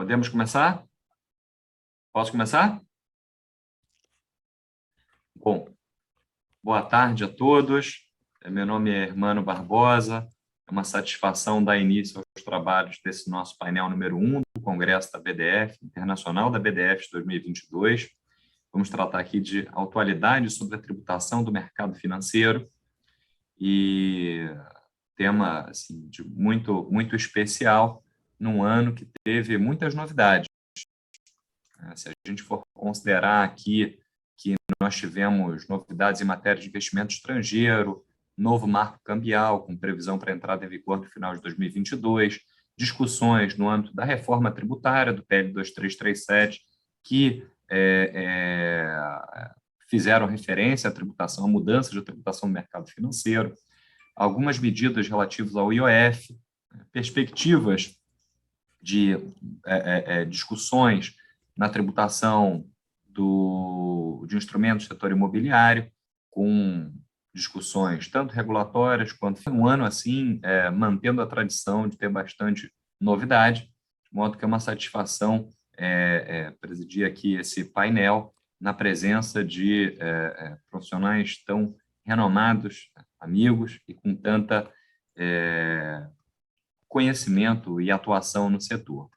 Podemos começar? Posso começar? Bom, boa tarde a todos. Meu nome é Hermano Barbosa. É uma satisfação dar início aos trabalhos desse nosso painel número 1 do Congresso da BDF, Internacional da BDF de 2022. Vamos tratar aqui de atualidade sobre a tributação do mercado financeiro e tema assim, muito especial num ano que teve muitas novidades. Se a gente for considerar aqui que nós tivemos novidades em matéria de investimento estrangeiro, novo marco cambial, com previsão para entrada em vigor no final de 2022, discussões no âmbito da reforma tributária do PL 2337, que fizeram referência à tributação, à mudança de tributação no mercado financeiro, algumas medidas relativas ao IOF, perspectivas de discussões na tributação de instrumentos do setor imobiliário, com discussões tanto regulatórias quanto um ano assim, mantendo a tradição de ter bastante novidade, de modo que é uma satisfação presidir aqui esse painel na presença de profissionais tão renomados, amigos e com tanta conhecimento e atuação no setor.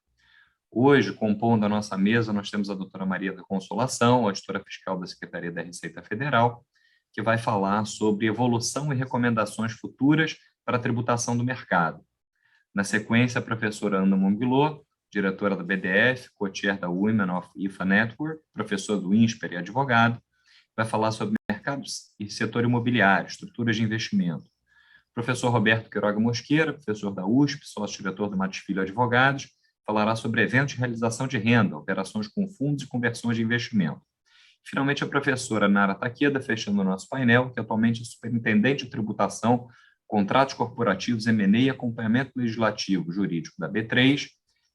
Hoje, compondo a nossa mesa, nós temos a doutora Maria da Consolação, auditora fiscal da Secretaria da Receita Federal, que vai falar sobre evolução e recomendações futuras para a tributação do mercado. Na sequência, a professora Ana Monguilô, diretora da BDF, co-chair da Women of IFA Network, professor do INSPER e advogado, vai falar sobre mercados e setor imobiliário, estruturas de investimento. Professor Roberto Queiroga Mosqueira, professor da USP, sócio-diretor do Matos Filho Advogados, falará sobre eventos de realização de renda, operações com fundos e conversões de investimento. Finalmente, a professora Nara Takeda, fechando o nosso painel, que atualmente é superintendente de tributação, contratos corporativos, M&A e acompanhamento legislativo jurídico da B3.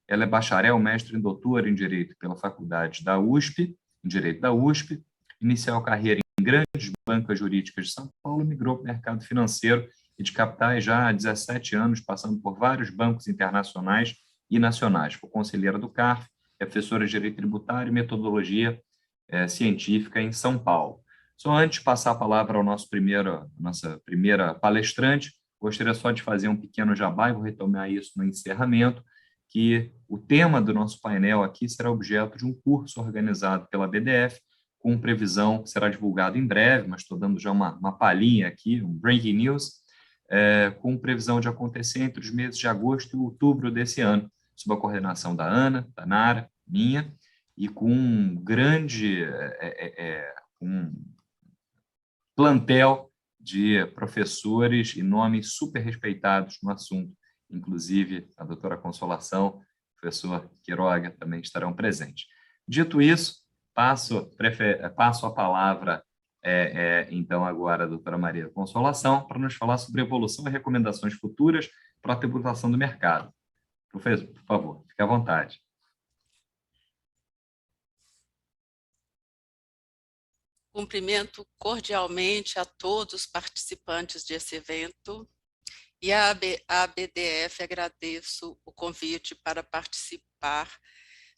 Ela é bacharel, mestre em doutora em Direito pela Faculdade da USP, em Direito da USP, iniciou carreira em grandes bancas jurídicas de São Paulo, migrou para o mercado financeiro e de capitais já há 17 anos, passando por vários bancos internacionais e nacionais. Foi conselheira do CARF, é professora de Direito Tributário e Metodologia Científica em São Paulo. Só antes de passar a palavra ao nossa primeira palestrante, gostaria só de fazer um pequeno jabá, e vou retomar isso no encerramento, que o tema do nosso painel aqui será objeto de um curso organizado pela BDF, com previsão que será divulgado em breve, mas estou dando já uma palhinha aqui, um breaking news, com previsão de acontecer entre os meses de agosto e outubro desse ano, sob a coordenação da Ana, da Nara, minha, e com um grande plantel de professores e nomes super respeitados no assunto, inclusive a doutora Consolação, o professor Queiroga também estarão presentes. Dito isso, passo a palavra então agora a doutora Maria Consolação para nos falar sobre evolução e recomendações futuras para a tributação do mercado. Professor, por favor, fique à vontade. Cumprimento cordialmente a todos os participantes desse evento e à BDF agradeço o convite para participar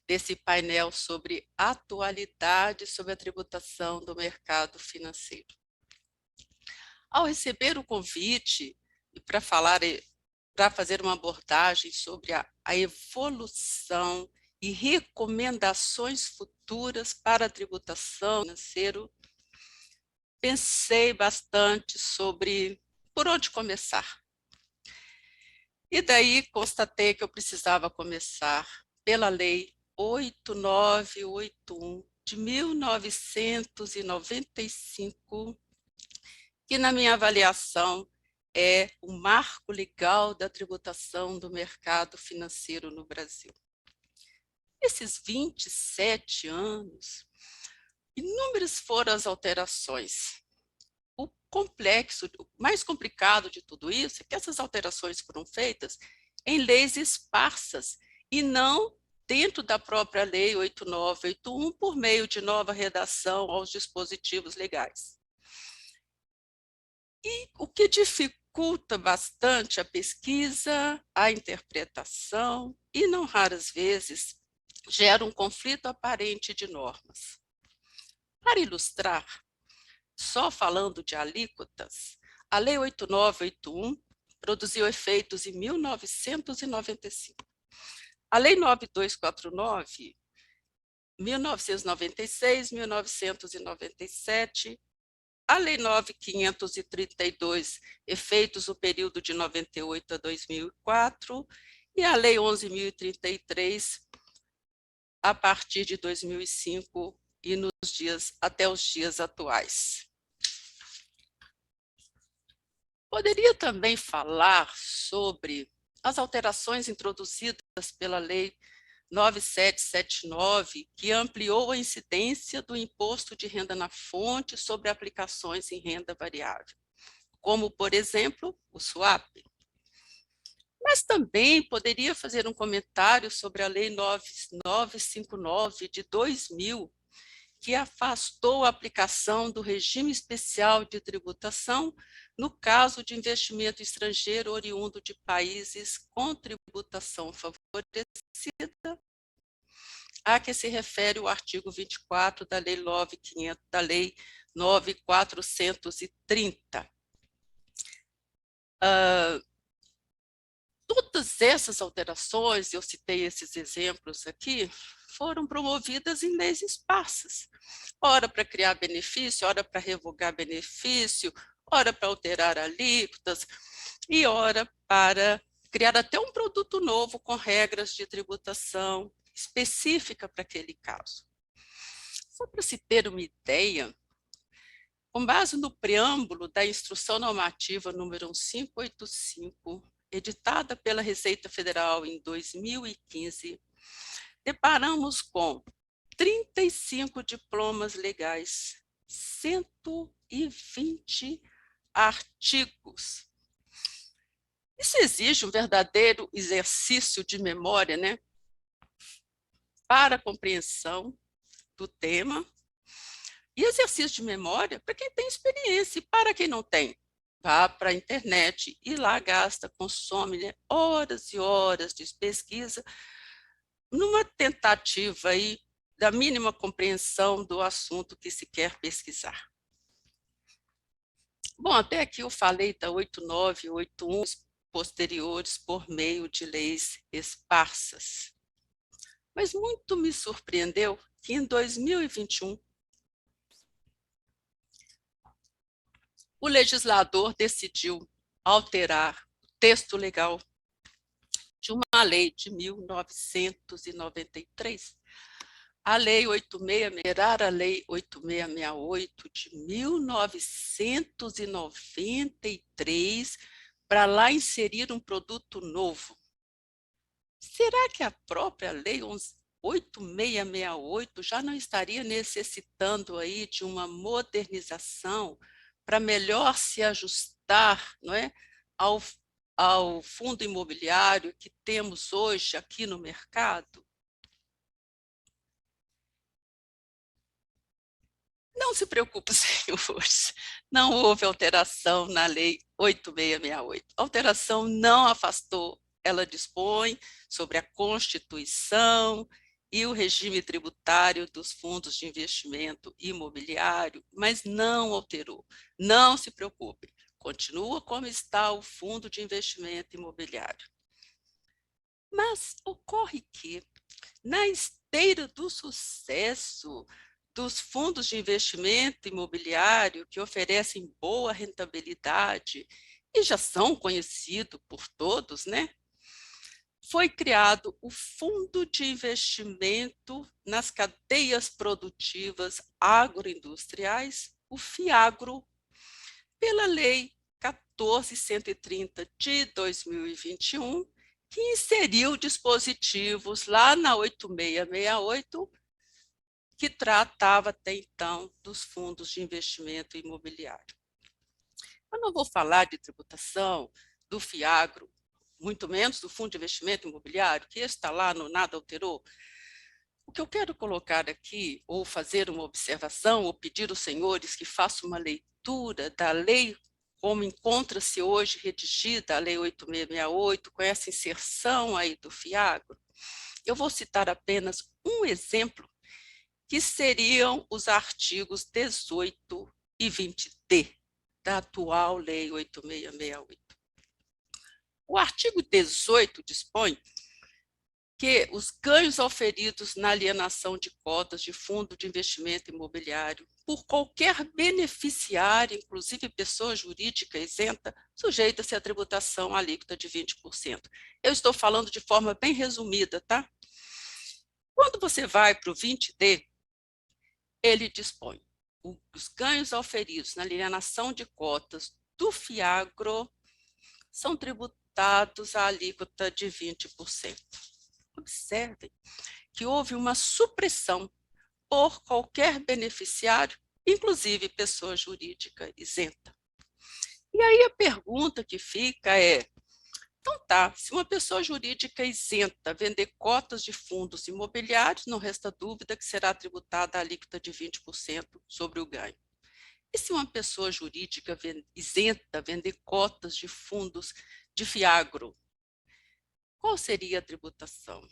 desse painel sobre atualidades sobre a tributação do mercado financeiro. Ao receber o convite e para fazer uma abordagem sobre a evolução e recomendações futuras para a tributação financeira, pensei bastante sobre por onde começar. E daí constatei que eu precisava começar pela Lei 8981 de 1995, que na minha avaliação é o marco legal da tributação do mercado financeiro no Brasil. Esses 27 anos, inúmeras foram as alterações. O mais complicado de tudo isso é que essas alterações foram feitas em leis esparsas e não dentro da própria Lei 8981 por meio de nova redação aos dispositivos legais. E o que dificulta bastante a pesquisa, a interpretação e, não raras vezes, gera um conflito aparente de normas. Para ilustrar, só falando de alíquotas, a Lei 8981 produziu efeitos em 1995. A Lei 9249, 1996, 1997, a Lei 9532, efeitos no período de 98 a 2004, e a Lei 11.033, a partir de 2005 e até os dias atuais. Poderia também falar sobre as alterações introduzidas pela Lei 9779, que ampliou a incidência do imposto de renda na fonte sobre aplicações em renda variável, como, por exemplo, o swap. Mas também poderia fazer um comentário sobre a Lei 9959 de 2000, que afastou a aplicação do regime especial de tributação no caso de investimento estrangeiro oriundo de países com tributação favorecida, a que se refere o artigo 24 da Lei 9430. Todas essas alterações, eu citei esses exemplos aqui, foram promovidas em leis esparsas. Ora para criar benefício, ora para revogar benefício, ora para alterar alíquotas, e ora para criar até um produto novo com regras de tributação específica para aquele caso. Só para se ter uma ideia, com base no preâmbulo da Instrução Normativa número 1585, editada pela Receita Federal em 2015, deparamos com 35 diplomas legais, 120 artigos. Isso exige um verdadeiro exercício de memória, né? Para a compreensão do tema, e exercício de memória para quem tem experiência, e para quem não tem, vá para a internet e lá gasta, consome, né, horas e horas de pesquisa, numa tentativa aí da mínima compreensão do assunto que se quer pesquisar. Bom, até aqui eu falei da 8981 posteriores por meio de leis esparsas. Mas muito me surpreendeu que em 2021 o legislador decidiu alterar o texto legal de uma lei de 1993, a Lei 8668, a Lei 8668 de 1993, para lá inserir um produto novo. Será que a própria Lei 8668 já não estaria necessitando aí de uma modernização para melhor se ajustar, não é, ao fundo imobiliário que temos hoje aqui no mercado? Não se preocupe, senhores, não houve alteração na Lei 8668. A alteração não afastou, ela dispõe sobre a constituição e o regime tributário dos fundos de investimento imobiliário, mas não alterou. Não se preocupe, continua como está o fundo de investimento imobiliário. Mas ocorre que, na esteira do sucesso dos fundos de investimento imobiliário que oferecem boa rentabilidade e já são conhecidos por todos, né? Foi criado o Fundo de Investimento nas Cadeias Produtivas Agroindustriais, o FIAGRO, pela Lei 14.130 de 2021, que inseriu dispositivos lá na 8668, que tratava até então dos fundos de investimento imobiliário. Eu não vou falar de tributação do FIAGRO, muito menos do Fundo de Investimento Imobiliário, que está lá no Nada Alterou. O que eu quero colocar aqui, ou fazer uma observação, ou pedir aos senhores que façam uma leitura da lei como encontra-se hoje redigida, a Lei 8668, com essa inserção aí do FIAGRO, Eu vou citar apenas um exemplo, que seriam os artigos 18 e 20D da atual Lei 8668. O artigo 18 dispõe que os ganhos oferidos na alienação de cotas de fundo de investimento imobiliário por qualquer beneficiário, inclusive pessoa jurídica isenta, sujeita-se à tributação alíquota de 20%. Eu estou falando de forma bem resumida, tá? Quando você vai para o 20D, ele dispõe os ganhos oferidos na alienação de cotas do FIAGRO são tributados à alíquota de 20%. Observem que houve uma supressão por qualquer beneficiário, inclusive pessoa jurídica isenta. E aí a pergunta que fica é, então tá, se uma pessoa jurídica isenta vender cotas de fundos imobiliários, não resta dúvida que será tributada a alíquota de 20% sobre o ganho. E se uma pessoa jurídica isenta vender cotas de fundos de FIAGRO, qual seria a tributação?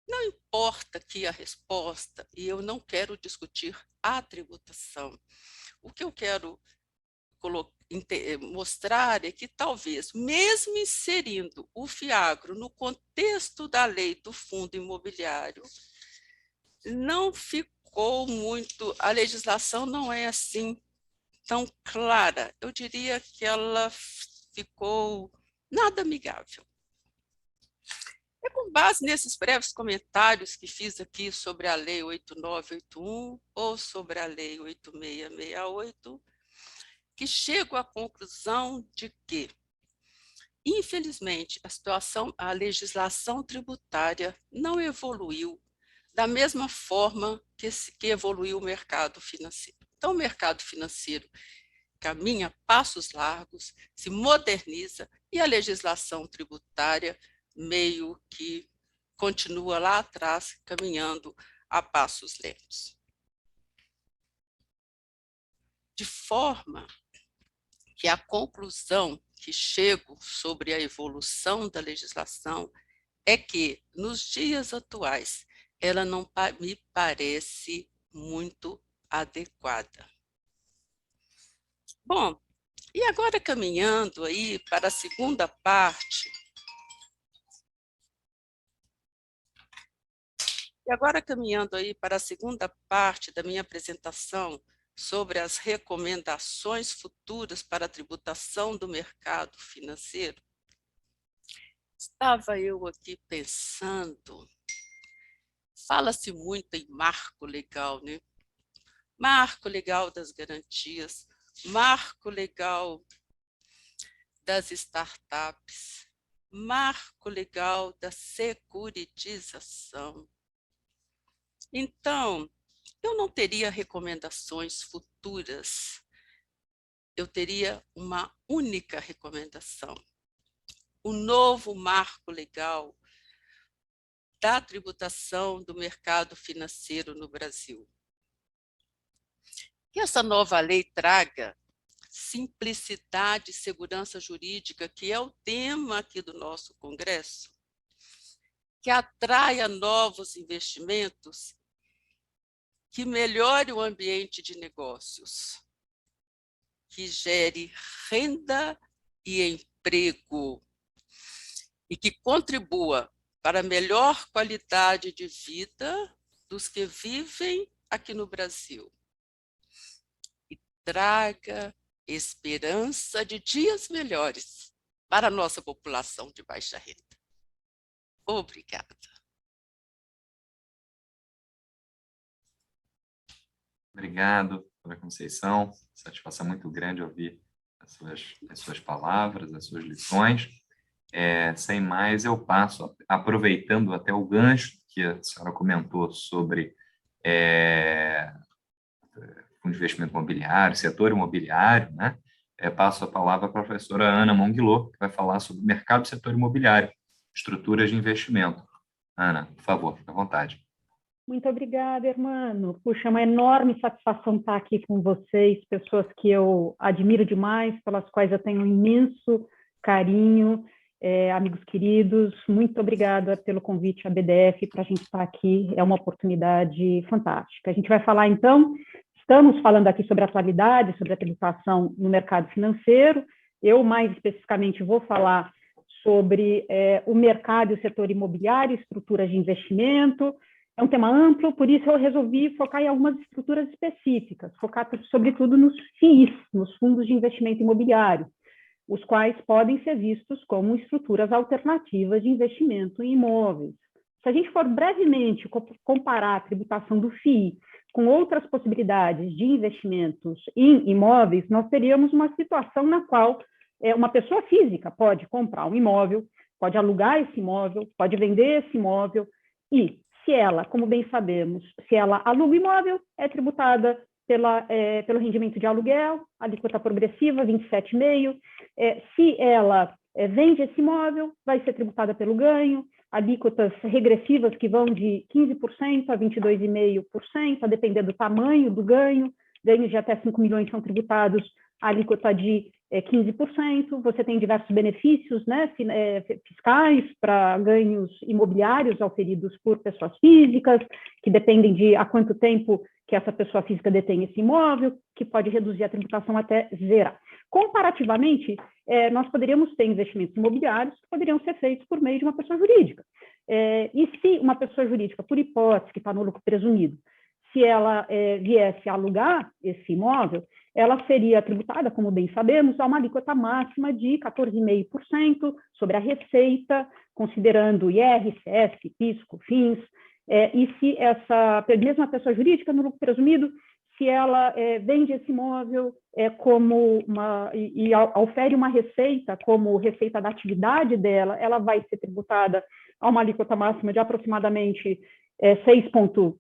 Não importa aqui a resposta, e eu não quero discutir a tributação. O que eu quero mostrar é que talvez, mesmo inserindo o FIAGRO no contexto da lei do fundo imobiliário, não ficou muito, a legislação não é assim tão clara. Eu diria que ela ficou nada amigável. É com base nesses breves comentários que fiz aqui sobre a Lei 8981 ou sobre a Lei 8668, que chego à conclusão de que, infelizmente, a legislação tributária não evoluiu da mesma forma que evoluiu o mercado financeiro. Então, o mercado financeiro caminha passos largos, se moderniza e a legislação tributária meio que continua lá atrás, caminhando a passos lentos. De forma que a conclusão que chego sobre a evolução da legislação é que, nos dias atuais, ela não me parece muito adequada. Bom, e agora caminhando aí para a segunda parte, da minha apresentação sobre as recomendações futuras para a tributação do mercado financeiro, estava eu aqui pensando, fala-se muito em marco legal, né? Marco legal das garantias, marco legal das startups, marco legal da securitização. Então, eu não teria recomendações futuras, eu teria uma única recomendação. O novo marco legal da tributação do mercado financeiro no Brasil. Que essa nova lei traga simplicidade e segurança jurídica, que é o tema aqui do nosso Congresso, que atraia novos investimentos, que melhore o ambiente de negócios, que gere renda e emprego, e que contribua para a melhor qualidade de vida dos que vivem aqui no Brasil. E traga esperança de dias melhores para a nossa população de baixa renda. Obrigada. Obrigado, Dra. Conceição. Satisfação muito grande ouvir as suas palavras, as suas lições. Sem mais, eu passo, aproveitando até o gancho que a senhora comentou sobre fundo de investimento imobiliário, setor imobiliário, né? Passo a palavra para a professora Ana Monguilô, que vai falar sobre o mercado do setor imobiliário, estruturas de investimento. Ana, por favor, fique à vontade. Muito obrigada, Hermano. Puxa, é uma enorme satisfação estar aqui com vocês, pessoas que eu admiro demais, pelas quais eu tenho um imenso carinho amigos queridos, muito obrigada pelo convite à BDF para a gente estar aqui, é uma oportunidade fantástica. A gente vai falar, então, estamos falando aqui sobre a atualidade, sobre a tributação no mercado financeiro. Eu, mais especificamente, vou falar sobre o mercado e o setor imobiliário, estruturas de investimento. É um tema amplo, por isso eu resolvi focar em algumas estruturas específicas, focar sobretudo nos FIIs, nos fundos de investimento imobiliário, os quais podem ser vistos como estruturas alternativas de investimento em imóveis. Se a gente for brevemente comparar a tributação do FII com outras possibilidades de investimentos em imóveis, nós teríamos uma situação na qual uma pessoa física pode comprar um imóvel, pode alugar esse imóvel, pode vender esse imóvel e, se ela, como bem sabemos, se ela aluga o imóvel, é tributada pelo rendimento de aluguel, alíquota progressiva, 27,5%. Se ela vende esse imóvel, vai ser tributada pelo ganho, alíquotas regressivas que vão de 15% a 22,5%, a depender do tamanho do ganho. Ganhos de até 5 milhões são tributados a alíquota de 15%. Você tem diversos benefícios, né, fiscais para ganhos imobiliários auferidos por pessoas físicas, que dependem de há quanto tempo que essa pessoa física detém esse imóvel, que pode reduzir a tributação até zerar. Comparativamente, nós poderíamos ter investimentos imobiliários que poderiam ser feitos por meio de uma pessoa jurídica. E se uma pessoa jurídica, por hipótese, que está no lucro presumido, se ela viesse a alugar esse imóvel, ela seria tributada, como bem sabemos, a uma alíquota máxima de 14,5% sobre a receita, considerando IR, CS, PIS, COFINS. E se essa mesma pessoa jurídica, no lucro presumido, se ela vende esse imóvel e ofere uma receita como receita da atividade dela, ela vai ser tributada a uma alíquota máxima de aproximadamente 6,6%,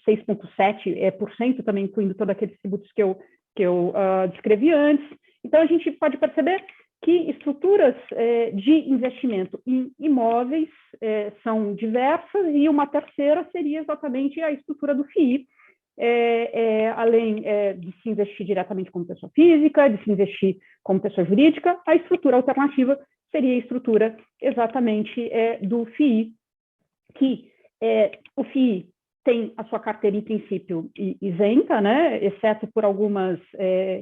6,7%, também incluindo todos aqueles tributos que eu descrevi antes. Então, a gente pode perceber que estruturas de investimento em imóveis são diversas, e uma terceira seria exatamente a estrutura do FII, além de se investir diretamente como pessoa física, de se investir como pessoa jurídica, a estrutura alternativa seria a estrutura exatamente do FII, que o FII tem a sua carteira, em princípio, isenta, né, exceto por algumas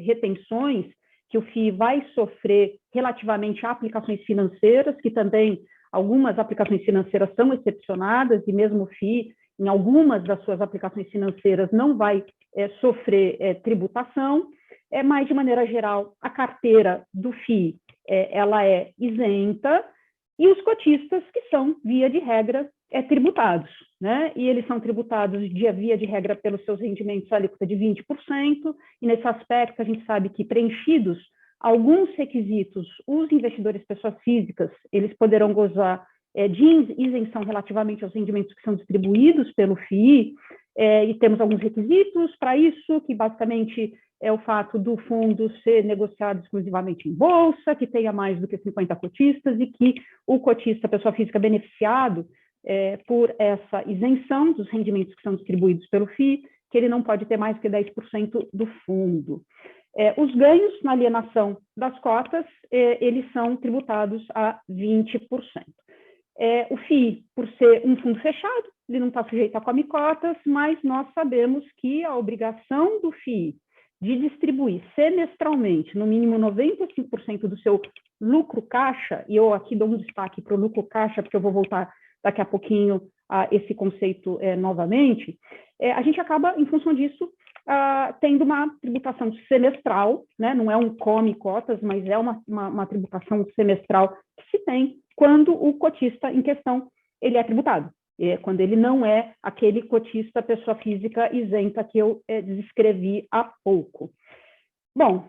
retenções que o FII vai sofrer relativamente a aplicações financeiras, que também algumas aplicações financeiras são excepcionadas, e mesmo o FII, em algumas das suas aplicações financeiras, não vai sofrer tributação, mas, de maneira geral, a carteira do FII ela é isenta, e os cotistas, que são, via de regra, tributados, né? E eles são tributados via de regra pelos seus rendimentos à alíquota de 20%, e nesse aspecto a gente sabe que, preenchidos alguns requisitos, os investidores pessoas físicas, eles poderão gozar de isenção relativamente aos rendimentos que são distribuídos pelo FII, e temos alguns requisitos para isso, que basicamente é o fato do fundo ser negociado exclusivamente em bolsa, que tenha mais do que 50 cotistas, e que o cotista, pessoa física beneficiado por essa isenção dos rendimentos que são distribuídos pelo FII, que ele não pode ter mais que 10% do fundo. Os ganhos na alienação das cotas, eles são tributados a 20%. O FII, por ser um fundo fechado, ele não está sujeito a come-cotas, mas nós sabemos que a obrigação do FII de distribuir semestralmente, no mínimo 95% do seu lucro caixa, e eu aqui dou um destaque para o lucro caixa, porque eu vou voltar daqui a pouquinho a esse conceito novamente, a gente acaba, em função disso, tendo uma tributação semestral, né? Não é um come-cotas, mas é uma tributação semestral que se tem quando o cotista em questão ele é tributado, quando ele não é aquele cotista pessoa física isenta que eu descrevi há pouco. Bom,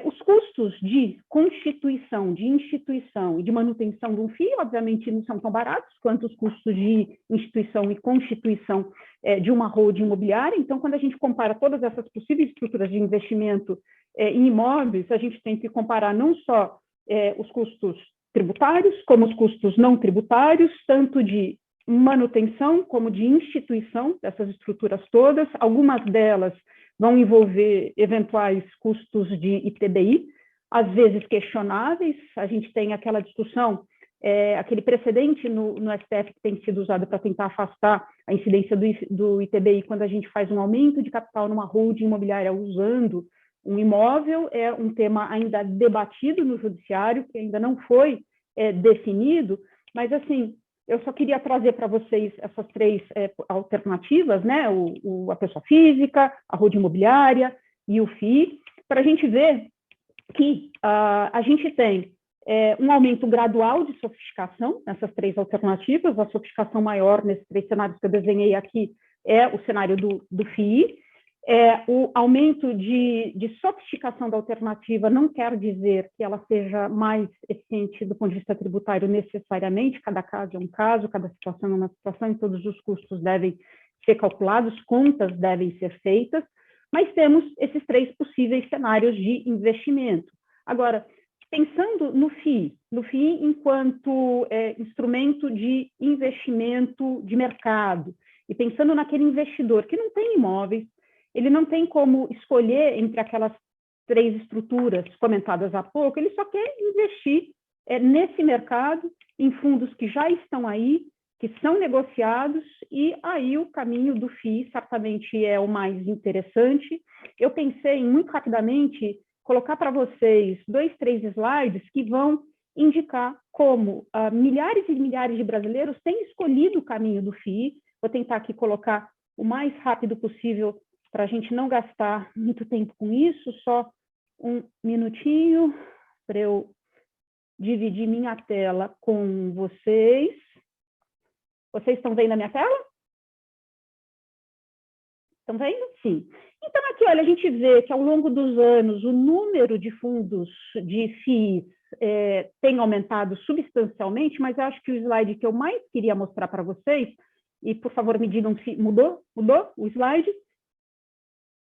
os custos de constituição, de instituição e de manutenção de um FII, obviamente, não são tão baratos quanto os custos de instituição e constituição de uma holding imobiliária. Então, quando a gente compara todas essas possíveis estruturas de investimento em imóveis, a gente tem que comparar não só os custos tributários, como os custos não tributários, tanto de manutenção como de instituição dessas estruturas todas. Algumas delas vão envolver eventuais custos de ITBI, às vezes questionáveis. A gente tem aquela discussão, aquele precedente no STF que tem sido usado para tentar afastar a incidência do ITBI quando a gente faz um aumento de capital numa holding imobiliária usando um imóvel. É um tema ainda debatido no judiciário, que ainda não foi definido, mas, assim, eu só queria trazer para vocês essas três alternativas, né? A pessoa física, a holding imobiliária e o FII, para a gente ver que a gente tem um aumento gradual de sofisticação nessas três alternativas. A sofisticação maior nesses três cenários que eu desenhei aqui é o cenário do FII. O aumento de sofisticação da alternativa não quer dizer que ela seja mais eficiente do ponto de vista tributário necessariamente. Cada caso é um caso, cada situação é uma situação, e todos os custos devem ser calculados, contas devem ser feitas, mas temos esses três possíveis cenários de investimento. Agora, pensando no FII enquanto instrumento de investimento de mercado, e pensando naquele investidor que não tem imóveis, ele não tem como escolher entre aquelas três estruturas comentadas há pouco, ele só quer investir nesse mercado, em fundos que já estão aí, que são negociados, e aí o caminho do FII certamente é o mais interessante. Eu pensei em, muito rapidamente, colocar para vocês 2, 3 slides que vão indicar como milhares e milhares de brasileiros têm escolhido o caminho do FII. Vou tentar aqui colocar o mais rápido possível para a gente não gastar muito tempo com isso. Só um minutinho para eu dividir minha tela com vocês. Vocês estão vendo a minha tela? Estão vendo? Sim. Então, aqui, olha, a gente vê que ao longo dos anos o número de fundos de FIIs tem aumentado substancialmente, mas eu acho que o slide que eu mais queria mostrar para vocês, e por favor me digam se mudou o slide?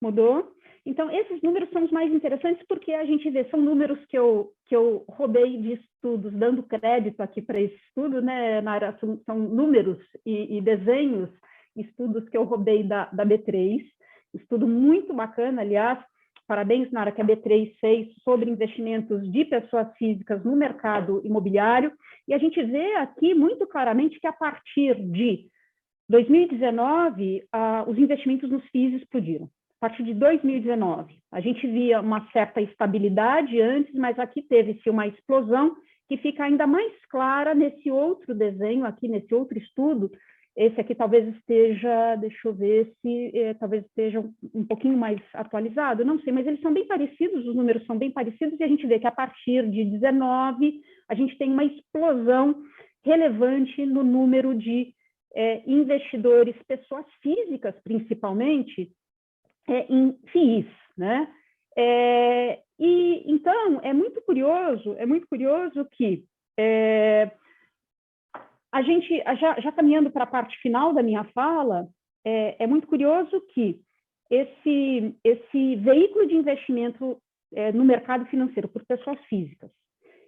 Mudou? Então, esses números são os mais interessantes porque a gente vê, são números que eu roubei de estudos, dando crédito aqui para esse estudo, né, Nara? São números e desenhos, estudos que eu roubei da B3, estudo muito bacana, aliás, parabéns, Nara, que a B3 fez sobre investimentos de pessoas físicas no mercado imobiliário, e a gente vê aqui muito claramente que a partir de 2019, os investimentos nos FIIs explodiram. A partir de 2019, a gente via uma certa estabilidade antes, mas aqui teve-se uma explosão que fica ainda mais clara nesse outro desenho aqui, nesse outro estudo. Esse aqui talvez esteja, deixa eu ver se talvez esteja um pouquinho mais atualizado, não sei, mas eles são bem parecidos, os números são bem parecidos, e a gente vê que a partir de 19 a gente tem uma explosão relevante no número de investidores, pessoas físicas principalmente, em FIIs, né? E então é muito curioso que a gente, já caminhando para a parte final da minha fala, é muito curioso que esse veículo de investimento no mercado financeiro por pessoas físicas,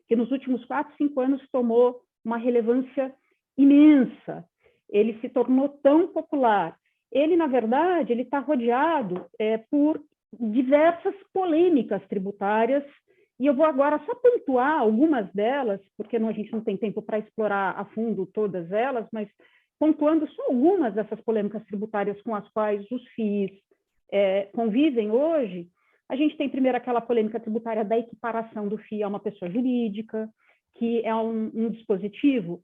que nos últimos 4, 5 anos tomou uma relevância imensa, ele se tornou tão popular. Ele, na verdade, ele está rodeado por diversas polêmicas tributárias, e eu vou agora só pontuar algumas delas, porque a gente não tem tempo para explorar a fundo todas elas, mas pontuando só algumas dessas polêmicas tributárias com as quais os FIIs convivem hoje. A gente tem primeiro aquela polêmica tributária da equiparação do FII a uma pessoa jurídica, que é um dispositivo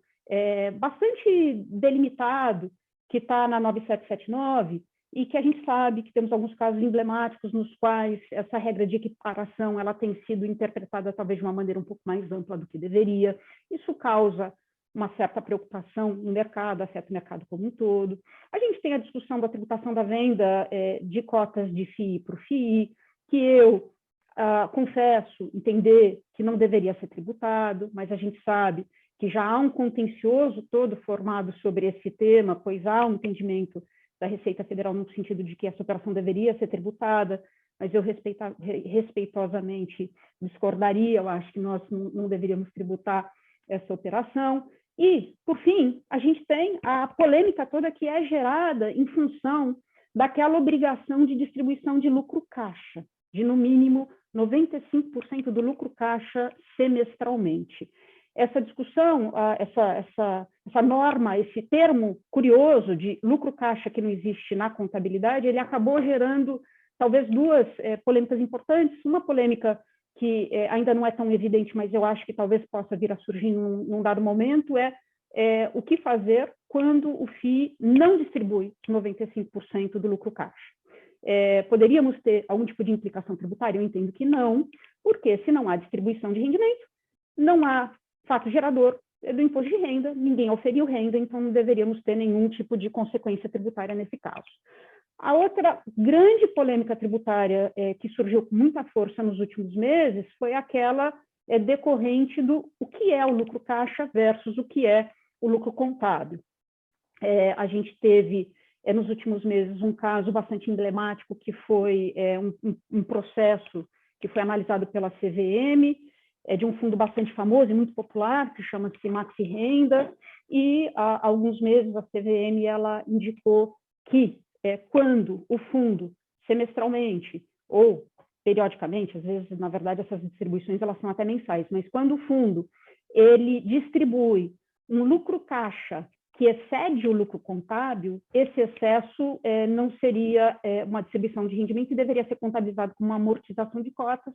bastante delimitado, que está na 9779, e que a gente sabe que temos alguns casos emblemáticos nos quais essa regra de equiparação ela tem sido interpretada talvez de uma maneira um pouco mais ampla do que deveria. Isso causa uma certa preocupação no mercado, afeta o mercado como um todo. A gente tem a discussão da tributação da venda de cotas de FII para o FII, que eu confesso entender que não deveria ser tributado, mas a gente sabe que já há um contencioso todo formado sobre esse tema, pois há um entendimento da Receita Federal no sentido de que essa operação deveria ser tributada, mas eu respeitosamente discordaria, eu acho que nós não deveríamos tributar essa operação. E, por fim, a gente tem a polêmica toda que é gerada em função daquela obrigação de distribuição de lucro caixa, de no mínimo 95% do lucro caixa semestralmente. Essa discussão, essa norma, esse termo curioso de lucro caixa que não existe na contabilidade, ele acabou gerando talvez duas polêmicas importantes. Uma polêmica que ainda não é tão evidente, mas eu acho que talvez possa vir a surgir num dado momento, é o que fazer quando o FII não distribui 95% do lucro caixa. Poderíamos ter algum tipo de implicação tributária? Eu entendo que não, porque se não há distribuição de rendimento, não há fato gerador do imposto de renda, ninguém auferiu renda, então não deveríamos ter nenhum tipo de consequência tributária nesse caso. A outra grande polêmica tributária que surgiu com muita força nos últimos meses foi aquela decorrente do o que é o lucro caixa versus o que é o lucro contábil. A gente teve, nos últimos meses, um caso bastante emblemático, que foi um processo que foi analisado pela CVM, de um fundo bastante famoso e muito popular, que chama-se Maxi Renda, e há alguns meses a CVM ela indicou que quando o fundo, semestralmente ou periodicamente, às vezes, na verdade, essas distribuições elas são até mensais, mas quando o fundo ele distribui um lucro caixa que excede o lucro contábil, esse excesso não seria uma distribuição de rendimento e deveria ser contabilizado como uma amortização de cotas.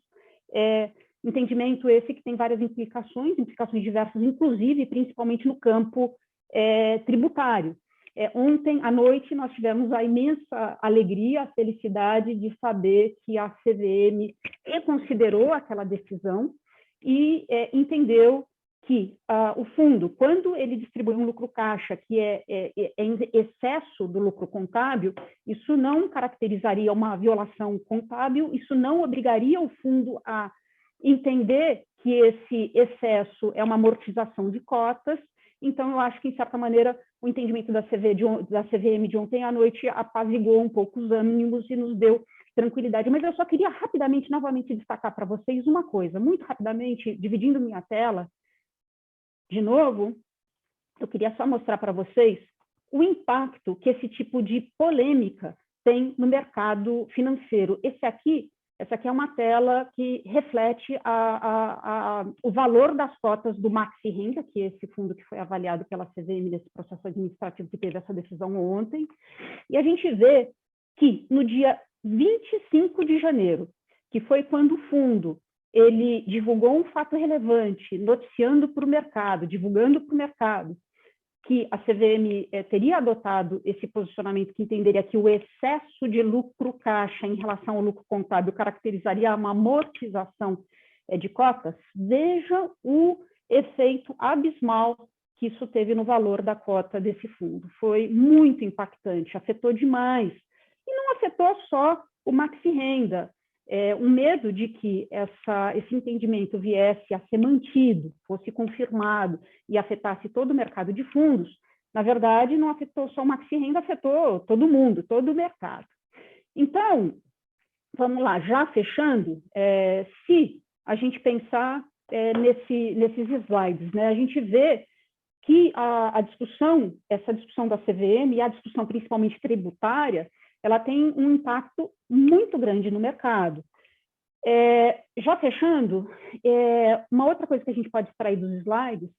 Entendimento esse que tem várias implicações diversas, inclusive, principalmente no campo tributário. Ontem à noite nós tivemos a imensa alegria, a felicidade de saber que a CVM reconsiderou aquela decisão e entendeu que o fundo, quando ele distribui um lucro caixa que é em excesso do lucro contábil, isso não caracterizaria uma violação contábil, isso não obrigaria o fundo a entender que esse excesso é uma amortização de cotas. Então, eu acho que, em certa maneira, o entendimento da CVM de ontem à noite apaziguou um pouco os ânimos e nos deu tranquilidade. Mas eu só queria rapidamente, novamente, destacar para vocês uma coisa, muito rapidamente, dividindo minha tela. De novo, eu queria só mostrar para vocês o impacto que esse tipo de polêmica tem no mercado financeiro. Essa aqui é uma tela que reflete o valor das cotas do Maxi Renda, que é esse fundo que foi avaliado pela CVM nesse processo administrativo que teve essa decisão ontem. E a gente vê que no dia 25 de janeiro, que foi quando o fundo ele divulgou um fato relevante, noticiando para o mercado, divulgando para o mercado, que a CVM teria adotado esse posicionamento que entenderia que o excesso de lucro caixa em relação ao lucro contábil caracterizaria uma amortização de cotas, veja o efeito abismal que isso teve no valor da cota desse fundo. Foi muito impactante, afetou demais. E não afetou só o Maxi Renda. Um medo de que esse entendimento viesse a ser mantido, fosse confirmado e afetasse todo o mercado de fundos, na verdade, não afetou só o Maxi Renda, afetou todo mundo, todo o mercado. Então, vamos lá, já fechando, se a gente pensar nesses slides, né, a gente vê que essa discussão da CVM e a discussão principalmente tributária, ela tem um impacto muito grande no mercado. Já fechando, uma outra coisa que a gente pode extrair dos slides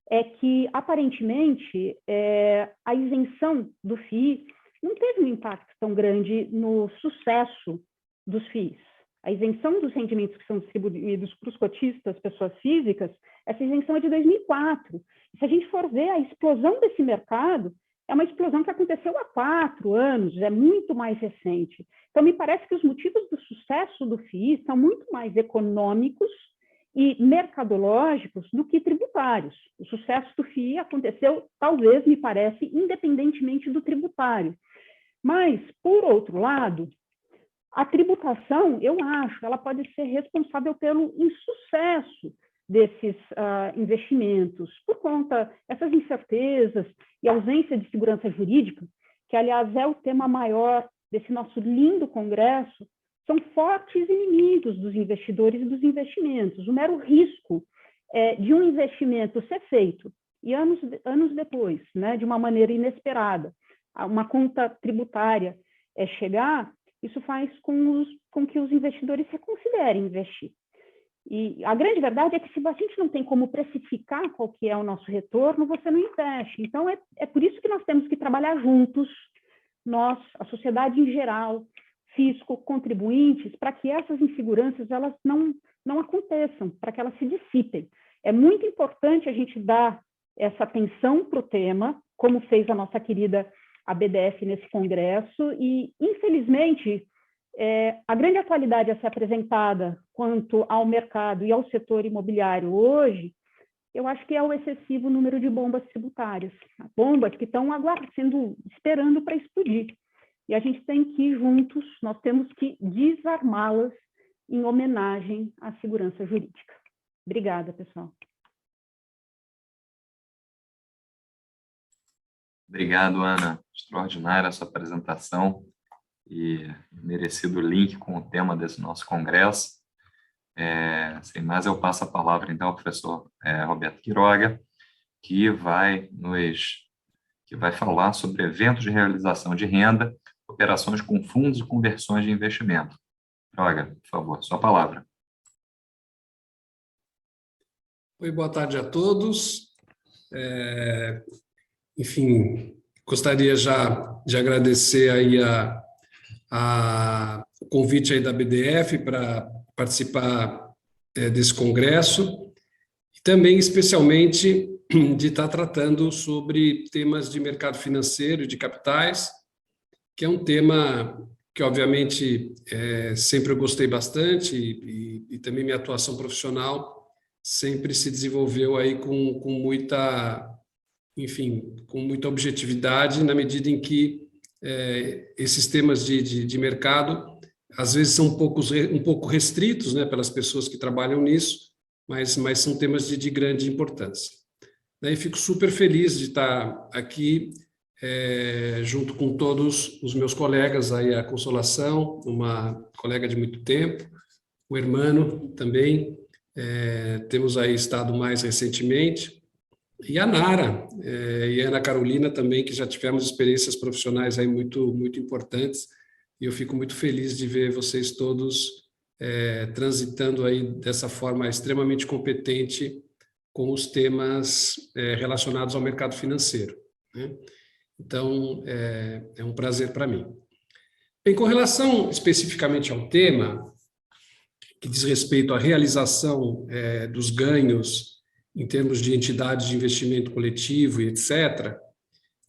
é que, aparentemente, a isenção do FII não teve um impacto tão grande no sucesso dos FIIs. A isenção dos rendimentos que são distribuídos para os cotistas, pessoas físicas, essa isenção é de 2004. E se a gente for ver a explosão desse mercado, é uma explosão que aconteceu há 4 anos, é muito mais recente. Então, me parece que os motivos do sucesso do FII são muito mais econômicos e mercadológicos do que tributários. O sucesso do FII aconteceu, talvez, me parece, independentemente do tributário. Mas, por outro lado, a tributação, eu acho, ela pode ser responsável pelo insucesso desses investimentos, por conta dessas incertezas e ausência de segurança jurídica, que, aliás, é o tema maior desse nosso lindo congresso, são fortes inimigos dos investidores e dos investimentos. O mero risco de um investimento ser feito e anos depois, né, de uma maneira inesperada, uma conta tributária chegar, isso faz com que os investidores se considerem investir. E a grande verdade é que se a gente não tem como precificar qual que é o nosso retorno, você não investe. Então, é por isso que nós temos que trabalhar juntos, nós, a sociedade em geral, fisco, contribuintes, para que essas inseguranças elas não aconteçam, para que elas se dissipem. É muito importante a gente dar essa atenção para o tema, como fez a nossa querida ABDF nesse congresso, e, infelizmente, a grande atualidade a ser apresentada quanto ao mercado e ao setor imobiliário hoje, eu acho que é o excessivo número de bombas tributárias, bombas que estão esperando para explodir. E a gente tem que ir juntos, nós temos que desarmá-las em homenagem à segurança jurídica. Obrigada, pessoal. Obrigado, Ana. Extraordinária a sua apresentação e merecido link com o tema desse nosso congresso. Sem mais, eu passo a palavra, então, ao professor Roberto Quiroga, que vai falar sobre eventos de realização de renda, operações com fundos e conversões de investimento. Quiroga, por favor, sua palavra. Oi, boa tarde a todos. Enfim, gostaria já de agradecer aí o convite aí da BDF para participar desse congresso e também, especialmente, de estar tratando sobre temas de mercado financeiro e de capitais, que é um tema que, obviamente, sempre eu gostei bastante e também minha atuação profissional sempre se desenvolveu aí com muita, enfim, com muita objetividade, na medida em que esses temas de mercado, às vezes, são um pouco restritos, né, pelas pessoas que trabalham nisso, mas são temas de grande importância. Daí fico super feliz de estar aqui, junto com todos os meus colegas, aí a Consolação, uma colega de muito tempo, o Hermano também, temos aí estado mais recentemente, e a Nara e a Ana Carolina também, que já tivemos experiências profissionais aí muito, muito importantes, e eu fico muito feliz de ver vocês todos transitando aí dessa forma extremamente competente com os temas relacionados ao mercado financeiro, né? Então, é um prazer para mim. Bem, com relação especificamente ao tema, que diz respeito à realização dos ganhos em termos de entidades de investimento coletivo e etc.,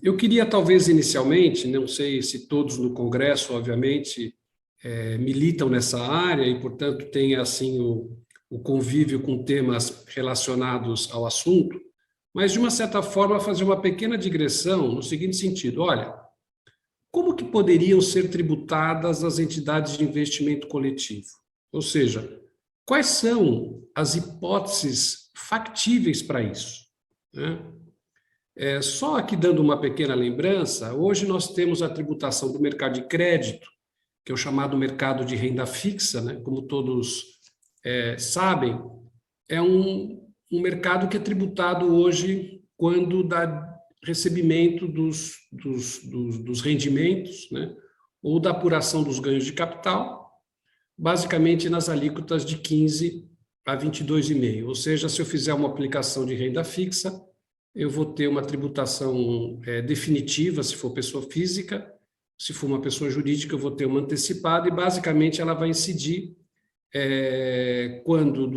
eu queria, talvez, inicialmente, não sei se todos no Congresso, obviamente, militam nessa área e, portanto, têm, assim, o convívio com temas relacionados ao assunto, mas, de uma certa forma, fazer uma pequena digressão no seguinte sentido: olha, como que poderiam ser tributadas as entidades de investimento coletivo? Ou seja, quais são as hipóteses factíveis para isso, né? Só aqui dando uma pequena lembrança, hoje nós temos a tributação do mercado de crédito, que é o chamado mercado de renda fixa, né? Como todos sabem, é um mercado que é tributado hoje quando dá recebimento dos rendimentos, né? Ou da apuração dos ganhos de capital, basicamente nas alíquotas de 15% a 22,5%. Ou seja, se eu fizer uma aplicação de renda fixa, eu vou ter uma tributação definitiva, se for pessoa física. Se for uma pessoa jurídica, eu vou ter uma antecipada, e basicamente ela vai incidir quando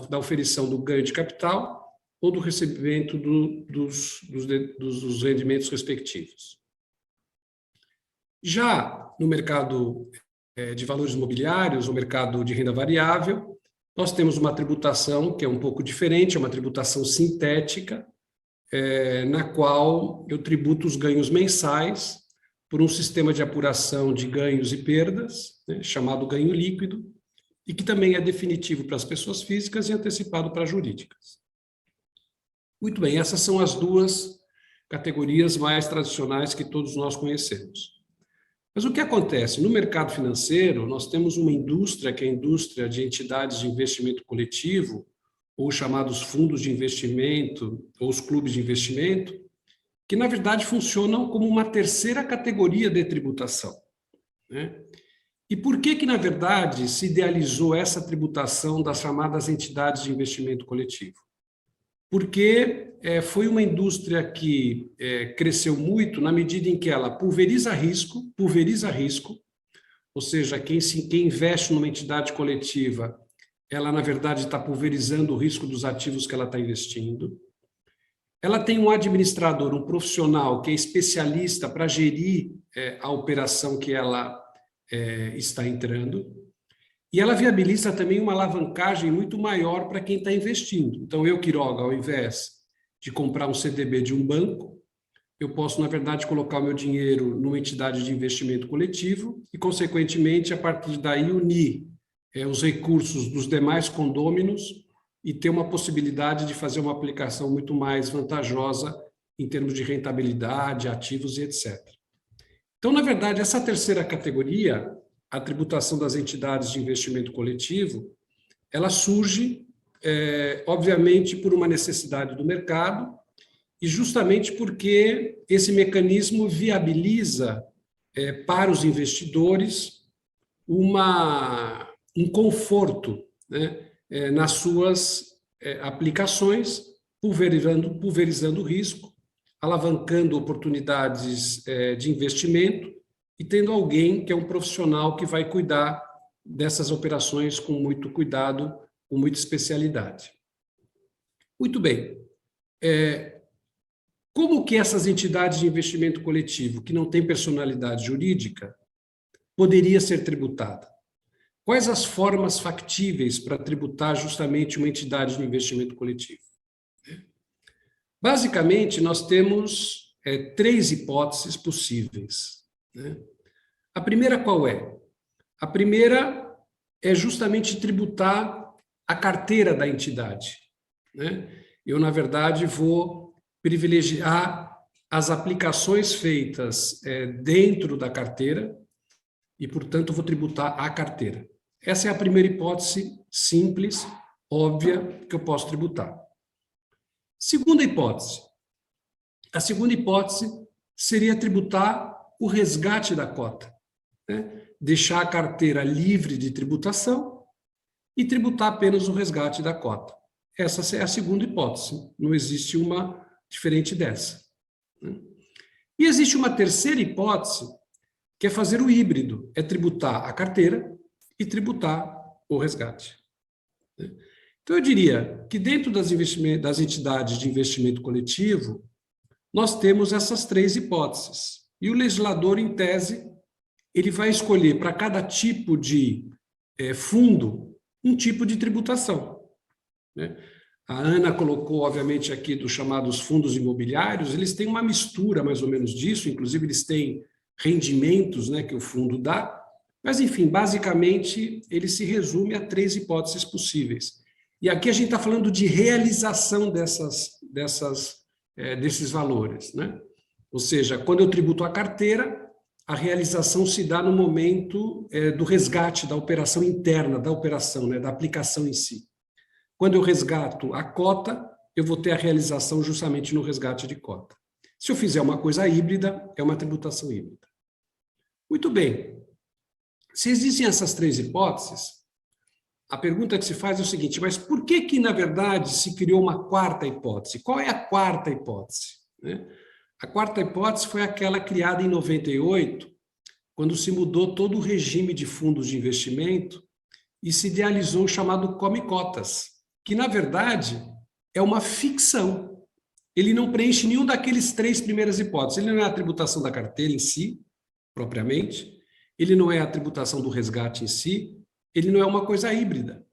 da oferição do ganho de capital ou do recebimento dos rendimentos respectivos. Já no mercado de valores imobiliários, o mercado de renda variável, nós temos uma tributação que é um pouco diferente, é uma tributação sintética, na qual eu tributo os ganhos mensais por um sistema de apuração de ganhos e perdas, né, chamado ganho líquido, e que também é definitivo para as pessoas físicas e antecipado para as jurídicas. Muito bem, essas são as duas categorias mais tradicionais que todos nós conhecemos. Mas o que acontece? No mercado financeiro, nós temos uma indústria, que é a indústria de entidades de investimento coletivo, ou chamados fundos de investimento, ou os clubes de investimento, que, na verdade, funcionam como uma terceira categoria de tributação, né? E por que, na verdade, se idealizou essa tributação das chamadas entidades de investimento coletivo? Porque foi uma indústria que cresceu muito na medida em que ela pulveriza risco, ou seja, quem investe numa entidade coletiva, ela, na verdade, está pulverizando o risco dos ativos que ela está investindo. Ela tem um administrador, um profissional que é especialista para gerir a operação que ela está entrando, e ela viabiliza também uma alavancagem muito maior para quem está investindo. Então, eu, Quiroga, ao invés de comprar um CDB de um banco, eu posso, na verdade, colocar o meu dinheiro numa entidade de investimento coletivo e, consequentemente, a partir daí, unir os recursos dos demais condôminos e ter uma possibilidade de fazer uma aplicação muito mais vantajosa em termos de rentabilidade, ativos e etc. Então, na verdade, essa terceira categoria, a tributação das entidades de investimento coletivo, ela surge, obviamente, por uma necessidade do mercado e justamente porque esse mecanismo viabiliza para os investidores um conforto, né, nas suas aplicações, pulverizando o risco, alavancando oportunidades de investimento e tendo alguém que é um profissional que vai cuidar dessas operações com muito cuidado, com muita especialidade. Muito bem. Como que essas entidades de investimento coletivo, que não têm personalidade jurídica, poderia ser tributada? Quais as formas factíveis para tributar justamente uma entidade de investimento coletivo? Basicamente, nós temos 3 hipóteses possíveis, né? A primeira qual é? A primeira é justamente tributar a carteira da entidade, né? Eu, na verdade, vou privilegiar as aplicações feitas dentro da carteira e, portanto, vou tributar a carteira. Essa é a primeira hipótese simples, óbvia, que eu posso tributar. Segunda hipótese. A segunda hipótese seria tributar o resgate da cota, né? Deixar a carteira livre de tributação e tributar apenas o resgate da cota. Essa é a segunda hipótese, não existe uma diferente dessa, né? E existe uma terceira hipótese, que é fazer o híbrido, é tributar a carteira e tributar o resgate. Então, eu diria que dentro das entidades de investimento coletivo, nós temos essas 3 hipóteses. E o legislador, em tese, ele vai escolher para cada tipo de fundo um tipo de tributação, né? A Ana colocou, obviamente, aqui dos chamados fundos imobiliários, eles têm uma mistura mais ou menos disso, inclusive eles têm rendimentos, né, que o fundo dá, mas, enfim, basicamente, ele se resume a 3 hipóteses possíveis. E aqui a gente está falando de realização desses valores, né? Ou seja, quando eu tributo a carteira, a realização se dá no momento do resgate, da operação interna, da operação, né, da aplicação em si. Quando eu resgato a cota, eu vou ter a realização justamente no resgate de cota. Se eu fizer uma coisa híbrida, é uma tributação híbrida. Muito bem. Se existem essas 3 hipóteses, a pergunta que se faz é o seguinte, mas por que, na verdade, se criou uma 4ª hipótese? Qual é a 4ª hipótese, né? A 4ª hipótese foi aquela criada em 98, quando se mudou todo o regime de fundos de investimento e se idealizou o chamado come-cotas, que, na verdade, é uma ficção. Ele não preenche nenhum daqueles 3 primeiras hipóteses. Ele não é a tributação da carteira em si, propriamente, ele não é a tributação do resgate em si, ele não é uma coisa híbrida,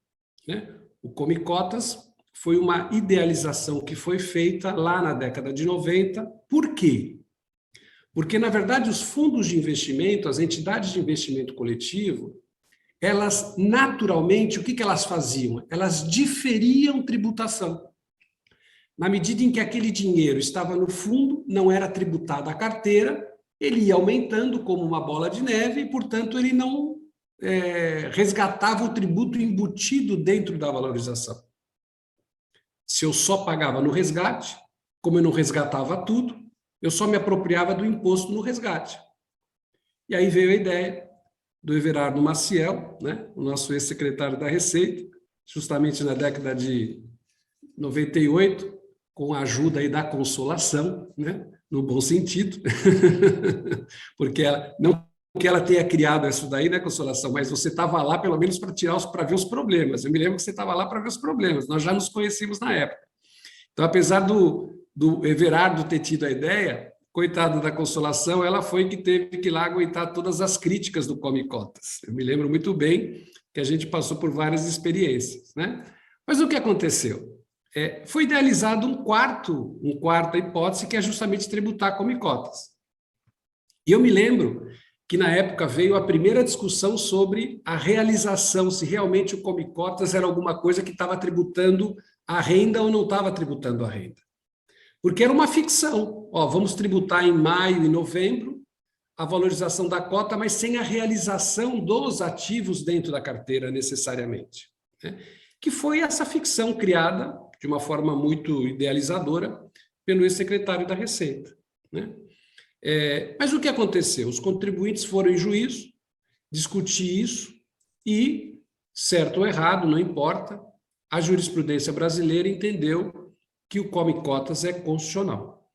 né? O come-cotas foi uma idealização que foi feita lá na década de 90. Por quê? Porque, na verdade, os fundos de investimento, as entidades de investimento coletivo, elas, naturalmente, o que elas faziam? Elas diferiam tributação. Na medida em que aquele dinheiro estava no fundo, não era tributado a carteira, ele ia aumentando como uma bola de neve e, portanto, ele não resgatava o tributo embutido dentro da valorização. Se eu só pagava no resgate, como eu não resgatava tudo, eu só me apropriava do imposto no resgate. E aí veio a ideia do Everardo Maciel, né, o nosso ex-secretário da Receita, justamente na década de 98, com a ajuda aí da Consolação, né, no bom sentido, porque não que ela tenha criado isso daí, né, Consolação, mas você estava lá pelo menos para ver os problemas. Eu me lembro que você estava lá para ver os problemas, nós já nos conhecíamos na época. Então, apesar do Everardo ter tido a ideia, coitada da Consolação, ela foi que teve que ir lá aguentar todas as críticas do Come Cotas. Eu me lembro muito bem que a gente passou por várias experiências, né? Mas o que aconteceu? Foi idealizado uma quarta hipótese, que é justamente tributar Come Cotas. E eu me lembro que na época veio a primeira discussão sobre a realização, se realmente o Come Cotas era alguma coisa que estava tributando a renda ou não estava tributando a renda. Porque era uma ficção. Vamos tributar em maio e novembro a valorização da cota, mas sem a realização dos ativos dentro da carteira necessariamente, né? Que foi essa ficção criada de uma forma muito idealizadora pelo ex-secretário da Receita, né? Mas o que aconteceu? Os contribuintes foram em juízo discutir isso e, certo ou errado, não importa, a jurisprudência brasileira entendeu que o Come Cotas é constitucional.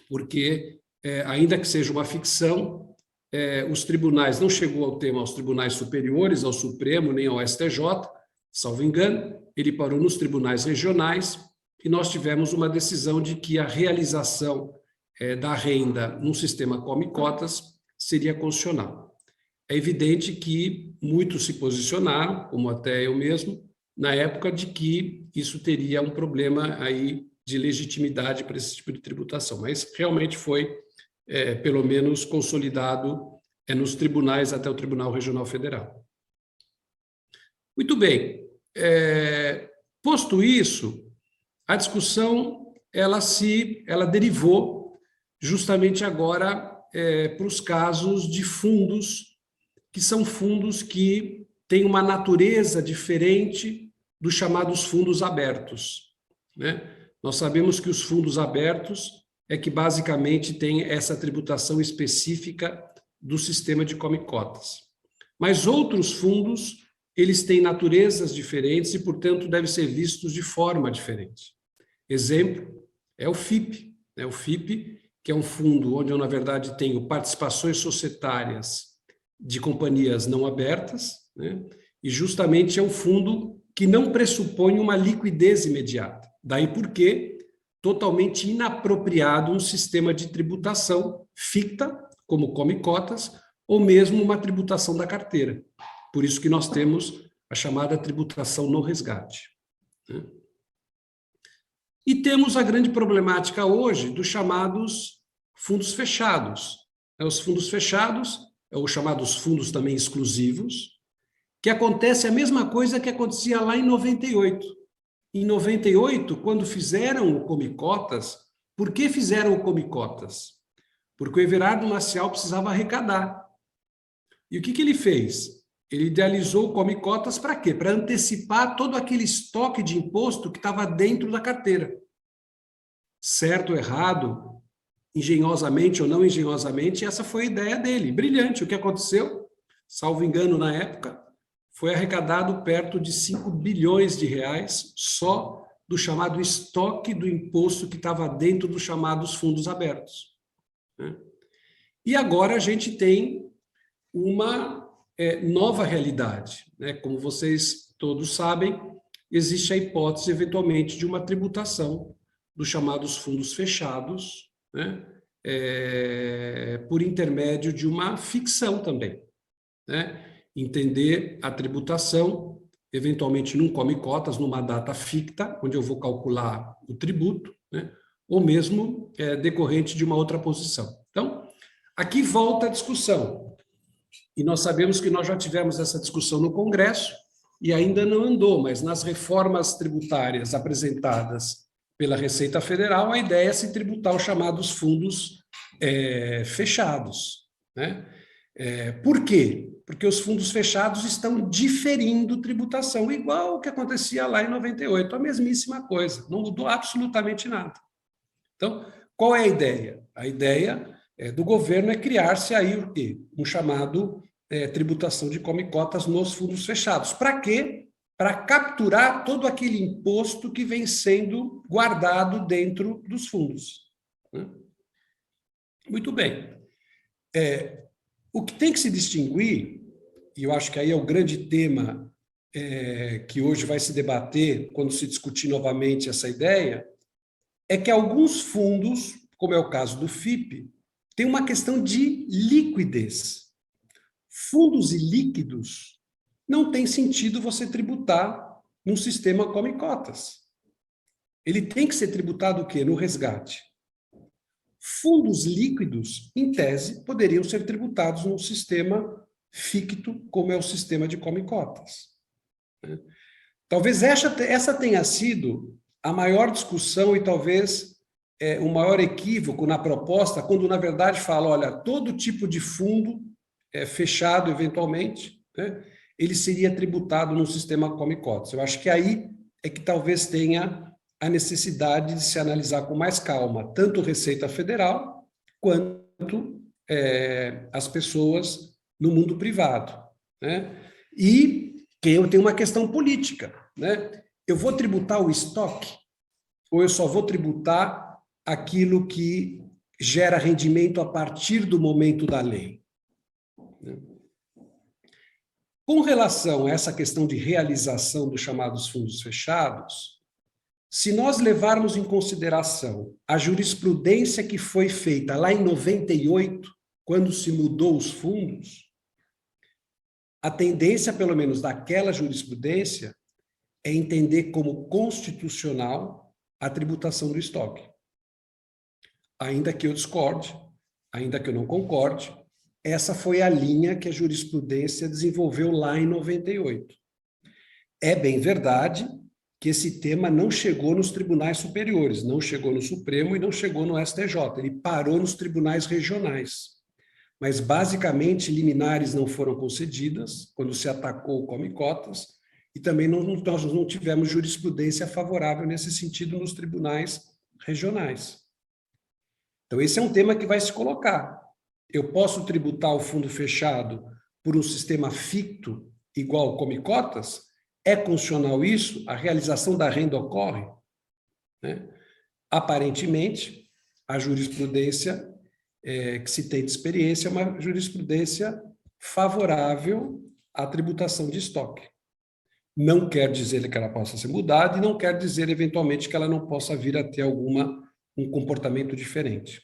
Porque, ainda que seja uma ficção, os tribunais, não chegou ao tema aos tribunais superiores, ao Supremo, nem ao STJ, salvo engano, ele parou nos tribunais regionais e nós tivemos uma decisão de que a realização da renda num sistema Come Cotas seria constitucional. É evidente que muitos se posicionaram, como até eu mesmo, na época de que isso teria um problema aí de legitimidade para esse tipo de tributação, mas realmente foi, pelo menos, consolidado nos tribunais até o Tribunal Regional Federal. Muito bem. Posto isso, a discussão ela derivou justamente agora para os casos de fundos, que são fundos que têm uma natureza diferente dos chamados fundos abertos, né? Nós sabemos que os fundos abertos que basicamente têm essa tributação específica do sistema de Come Cotas. Mas outros fundos, eles têm naturezas diferentes e, portanto, devem ser vistos de forma diferente. Exemplo é o FIP, né? O FIP, que é um fundo onde eu, na verdade, tenho participações societárias de companhias não abertas, né? E justamente é um fundo que não pressupõe uma liquidez imediata. Daí porque totalmente inapropriado um sistema de tributação ficta, como Come Cotas, ou mesmo uma tributação da carteira. Por isso que nós temos a chamada tributação no resgate, né? E temos a grande problemática hoje dos chamados fundos fechados. Os fundos fechados, os chamados fundos também exclusivos, que acontece a mesma coisa que acontecia lá em 98. Em 98, quando fizeram o Come Cotas, por que fizeram o Come Cotas? Porque o Everardo Maciel precisava arrecadar. E o que ele fez? Ele idealizou o Come Cotas para quê? Para antecipar todo aquele estoque de imposto que estava dentro da carteira. Certo ou errado, engenhosamente ou não engenhosamente, essa foi a ideia dele. Brilhante. O que aconteceu? Salvo engano, na época, foi arrecadado perto de 5 bilhões de reais só do chamado estoque do imposto que estava dentro dos chamados fundos abertos, né? E agora a gente tem uma nova realidade, né? Como vocês todos sabem, existe a hipótese, eventualmente, de uma tributação dos chamados fundos fechados, né? Por intermédio de uma ficção também, né? Entender a tributação, eventualmente num Come Cotas, numa data ficta, onde eu vou calcular o tributo, né? Ou mesmo decorrente de uma outra posição. Então, aqui volta a discussão. E nós sabemos que nós já tivemos essa discussão no Congresso e ainda não andou, mas nas reformas tributárias apresentadas pela Receita Federal, a ideia é se tributar os chamados fundos fechados, né? Por quê? Porque os fundos fechados estão diferindo tributação, igual o que acontecia lá em 98, a mesmíssima coisa, não mudou absolutamente nada. Então, qual é a ideia? A ideia do governo é criar-se aí o quê? Um chamado tributação de come-cotas nos fundos fechados. Para quê? Para capturar todo aquele imposto que vem sendo guardado dentro dos fundos. Muito bem. O que tem que se distinguir, e eu acho que aí é o grande tema que hoje vai se debater quando se discutir novamente essa ideia, é que alguns fundos, como é o caso do FIP, tem uma questão de liquidez. Fundos ilíquidos não tem sentido você tributar num sistema come-cotas. Ele tem que ser tributado o quê? No resgate. Fundos líquidos, em tese, poderiam ser tributados num sistema ficto, como é o sistema de come-cotas. Talvez essa tenha sido a maior discussão e talvez o maior equívoco na proposta, quando, na verdade, fala, olha, todo tipo de fundo fechado, eventualmente, né, ele seria tributado no sistema come-cotas. Eu acho que aí é que talvez tenha a necessidade de se analisar com mais calma, tanto Receita Federal, quanto as pessoas no mundo privado. Né? E tem uma questão política. Né? Eu vou tributar o estoque ou eu só vou tributar aquilo que gera rendimento a partir do momento da lei? Com relação a essa questão de realização dos chamados fundos fechados, se nós levarmos em consideração a jurisprudência que foi feita lá em 98, quando se mudou os fundos, a tendência, pelo menos daquela jurisprudência, é entender como constitucional a tributação do estoque. Ainda que eu discorde, ainda que eu não concorde, essa foi a linha que a jurisprudência desenvolveu lá em 98. É bem verdade que esse tema não chegou nos tribunais superiores, não chegou no Supremo e não chegou no STJ, ele parou nos tribunais regionais. Mas, basicamente, liminares não foram concedidas quando se atacou o come-cotas e também nós não tivemos jurisprudência favorável nesse sentido nos tribunais regionais. Então, esse é um tema que vai se colocar. Eu posso tributar o fundo fechado por um sistema ficto igual come-cotas? É constitucional isso? A realização da renda ocorre? Né? Aparentemente, a jurisprudência que se tem de experiência é uma jurisprudência favorável à tributação de estoque. Não quer dizer que ela possa ser mudada e não quer dizer, eventualmente, que ela não possa vir a ter um comportamento diferente.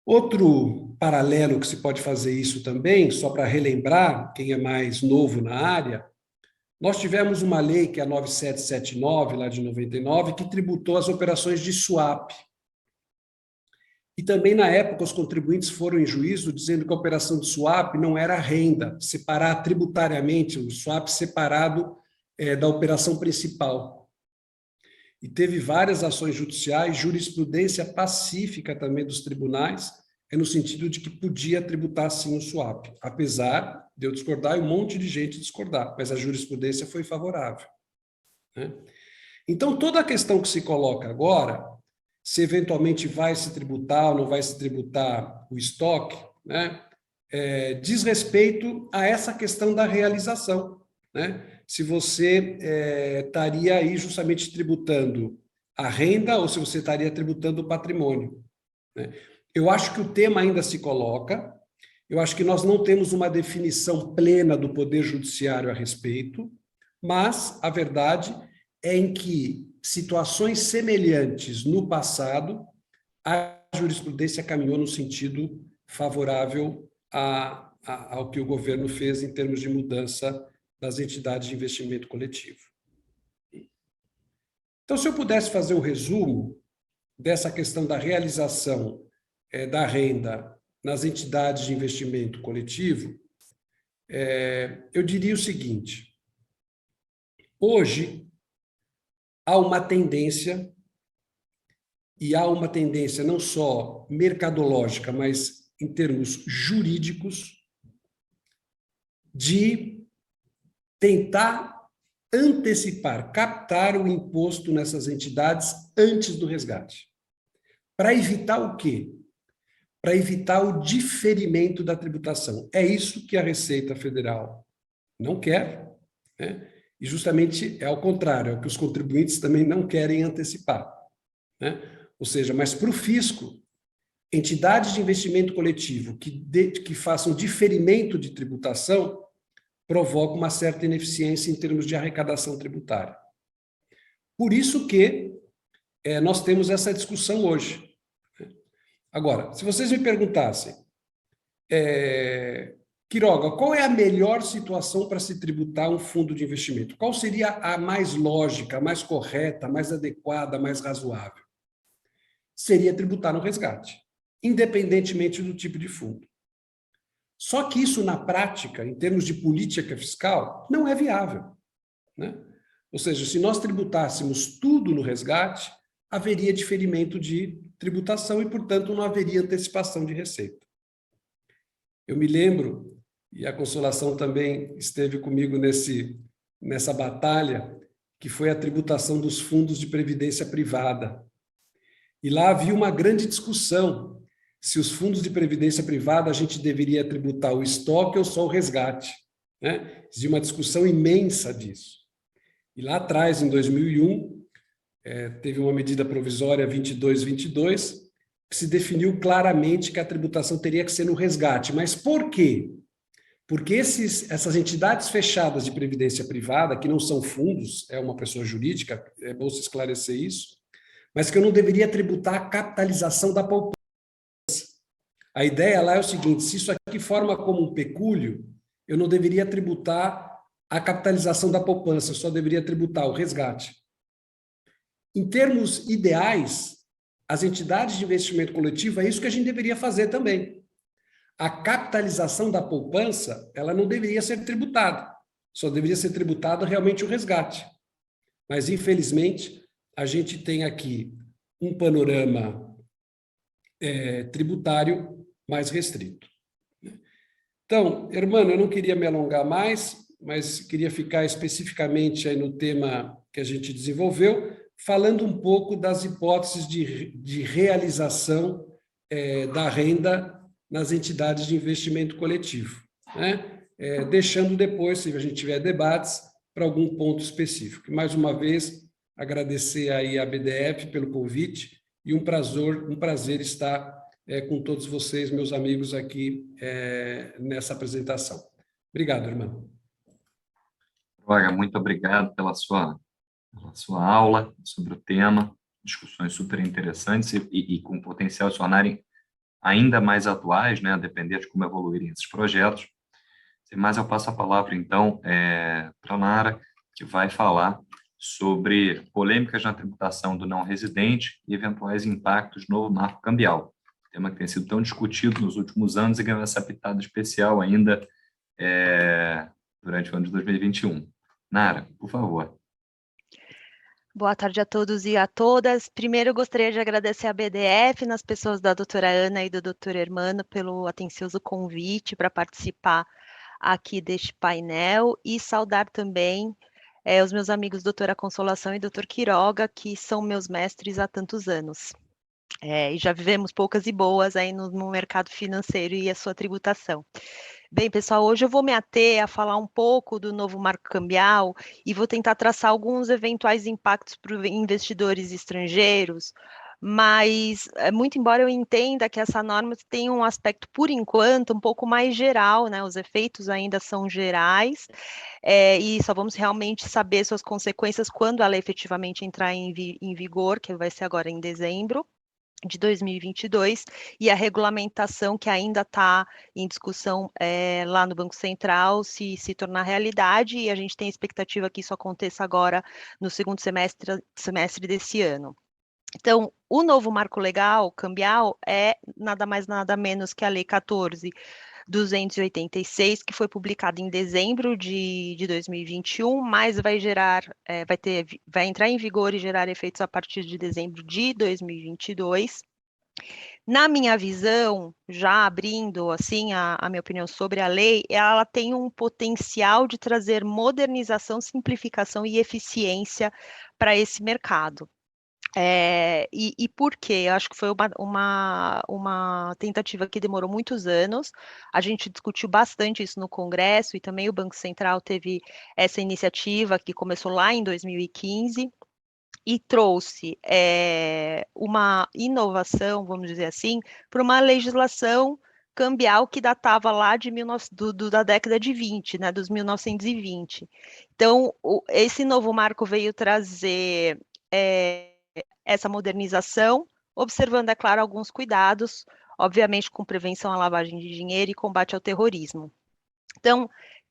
Outro paralelo que se pode fazer isso também, só para relembrar quem é mais novo na área, nós tivemos uma lei, que é a 9779, lá de 99, que tributou as operações de swap. E também, na época, os contribuintes foram em juízo dizendo que a operação de swap não era renda, separar tributariamente, o swap separado da operação principal. E teve várias ações judiciais, jurisprudência pacífica também dos tribunais, no sentido de que podia tributar sim o swap, apesar de eu discordar e um monte de gente discordar, mas a jurisprudência foi favorável. Né? Então, toda a questão que se coloca agora, se eventualmente vai se tributar ou não vai se tributar o estoque, né, diz respeito a essa questão da realização. Né? Se você estaria aí justamente tributando a renda ou se você estaria tributando o patrimônio. Né? Eu acho que o tema ainda se coloca, eu acho que nós não temos uma definição plena do Poder Judiciário a respeito, mas a verdade é em que situações semelhantes no passado, a jurisprudência caminhou no sentido favorável ao que o governo fez em termos de mudança das entidades de investimento coletivo. Então, se eu pudesse fazer um resumo dessa questão da realização da renda nas entidades de investimento coletivo, eu diria o seguinte: hoje há uma tendência, e há uma tendência não só mercadológica, mas em termos jurídicos, de tentar antecipar, captar o imposto nessas entidades antes do resgate. Para evitar o quê? para evitar o diferimento da tributação. É isso que a Receita Federal não quer, né? E justamente é ao contrário, é o que os contribuintes também não querem antecipar, né? Ou seja, mas para o fisco, entidades de investimento coletivo que façam diferimento de tributação provocam uma certa ineficiência em termos de arrecadação tributária. Por isso que nós temos essa discussão hoje. Agora, se vocês me perguntassem, Quiroga, qual é a melhor situação para se tributar um fundo de investimento? Qual seria a mais lógica, a mais correta, a mais adequada, a mais razoável? Seria tributar no resgate, independentemente do tipo de fundo. Só que isso, na prática, em termos de política fiscal, não é viável, né? Ou seja, se nós tributássemos tudo no resgate, haveria diferimento de tributação e, portanto, não haveria antecipação de receita. Eu me lembro, e a Consolação também esteve comigo nessa batalha, que foi a tributação dos fundos de previdência privada. E lá havia uma grande discussão se os fundos de previdência privada a gente deveria tributar o estoque ou só o resgate, né? Existia uma discussão imensa disso. E lá atrás, em 2001, teve uma medida provisória 2222, que se definiu claramente que a tributação teria que ser no resgate. Mas por quê? Porque essas entidades fechadas de previdência privada, que não são fundos, é uma pessoa jurídica, é bom se esclarecer isso, mas que eu não deveria tributar a capitalização da poupança. A ideia lá é o seguinte: se isso aqui forma como um pecúlio, eu não deveria tributar a capitalização da poupança, eu só deveria tributar o resgate. Em termos ideais, as entidades de investimento coletivo, é isso que a gente deveria fazer também. A capitalização da poupança, ela não deveria ser tributada, só deveria ser tributado realmente o resgate. Mas, infelizmente, a gente tem aqui um panorama tributário mais restrito. Então, Hermano, eu não queria me alongar mais, mas queria ficar especificamente aí no tema que a gente desenvolveu, falando um pouco das hipóteses de realização da renda nas entidades de investimento coletivo, né? Deixando depois, se a gente tiver debates, para algum ponto específico. Mais uma vez, agradecer aí à BDF pelo convite e um prazer estar com todos vocês, meus amigos, aqui nessa apresentação. Obrigado, irmão. Olga, muito obrigado pela sua aula sobre o tema, discussões super interessantes e com potencial de se tornarem ainda mais atuais, né, a depender de como evoluírem esses projetos. Sem mais, eu passo a palavra, então, para a Nara, que vai falar sobre polêmicas na tributação do não-residente e eventuais impactos no novo marco cambial, tema que tem sido tão discutido nos últimos anos e ganhou essa pitada especial ainda durante o ano de 2021. Nara, por favor. Boa tarde a todos e a todas. Primeiro, eu gostaria de agradecer à BDF, nas pessoas da doutora Ana e do doutor Hermano, pelo atencioso convite para participar aqui deste painel e saudar também os meus amigos doutora Consolação e doutor Quiroga, que são meus mestres há tantos anos. E já vivemos poucas e boas aí no mercado financeiro e a sua tributação. Bem, pessoal, hoje eu vou me ater a falar um pouco do novo marco cambial e vou tentar traçar alguns eventuais impactos para investidores estrangeiros, mas, muito embora eu entenda que essa norma tem um aspecto, por enquanto, um pouco mais geral, né? Os efeitos ainda são gerais, e só vamos realmente saber suas consequências quando ela efetivamente entrar em vigor, que vai ser agora em dezembro de 2022, e a regulamentação que ainda está em discussão lá no Banco Central se tornar realidade, e a gente tem a expectativa que isso aconteça agora no segundo semestre desse ano. Então, o novo marco legal cambial é nada mais nada menos que a Lei 14.286, que foi publicada em dezembro de 2021, mas vai entrar em vigor e gerar efeitos a partir de dezembro de 2022. Na minha visão, já abrindo assim a minha opinião sobre a lei, ela tem um potencial de trazer modernização, simplificação e eficiência para esse mercado. E por quê? Eu acho que foi uma tentativa que demorou muitos anos. A gente discutiu bastante isso no Congresso e também o Banco Central teve essa iniciativa que começou lá em 2015 e trouxe uma inovação, vamos dizer assim, para uma legislação cambial que datava lá de da década de 20, né, dos 1920. Então, esse novo marco veio trazer essa modernização, observando, é claro, alguns cuidados, obviamente com prevenção à lavagem de dinheiro e combate ao terrorismo. Então,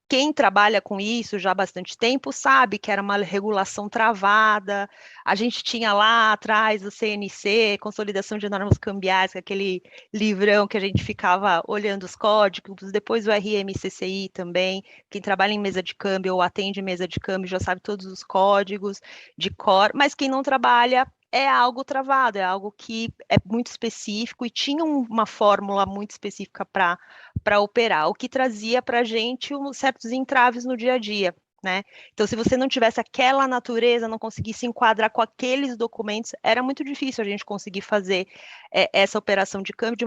quem trabalha com isso já há bastante tempo sabe que era uma regulação travada. A gente tinha lá atrás o CNC, Consolidação de Normas Cambiais, aquele livrão que a gente ficava olhando os códigos, depois o RMCCI também. Quem trabalha em mesa de câmbio ou atende mesa de câmbio já sabe todos os códigos de cor, mas quem não trabalha é algo travado, é algo que é muito específico e tinha uma fórmula muito específica para operar, o que trazia para a gente certos entraves no dia a dia, né? Então, se você não tivesse aquela natureza, não conseguisse enquadrar com aqueles documentos, era muito difícil a gente conseguir fazer essa operação de câmbio de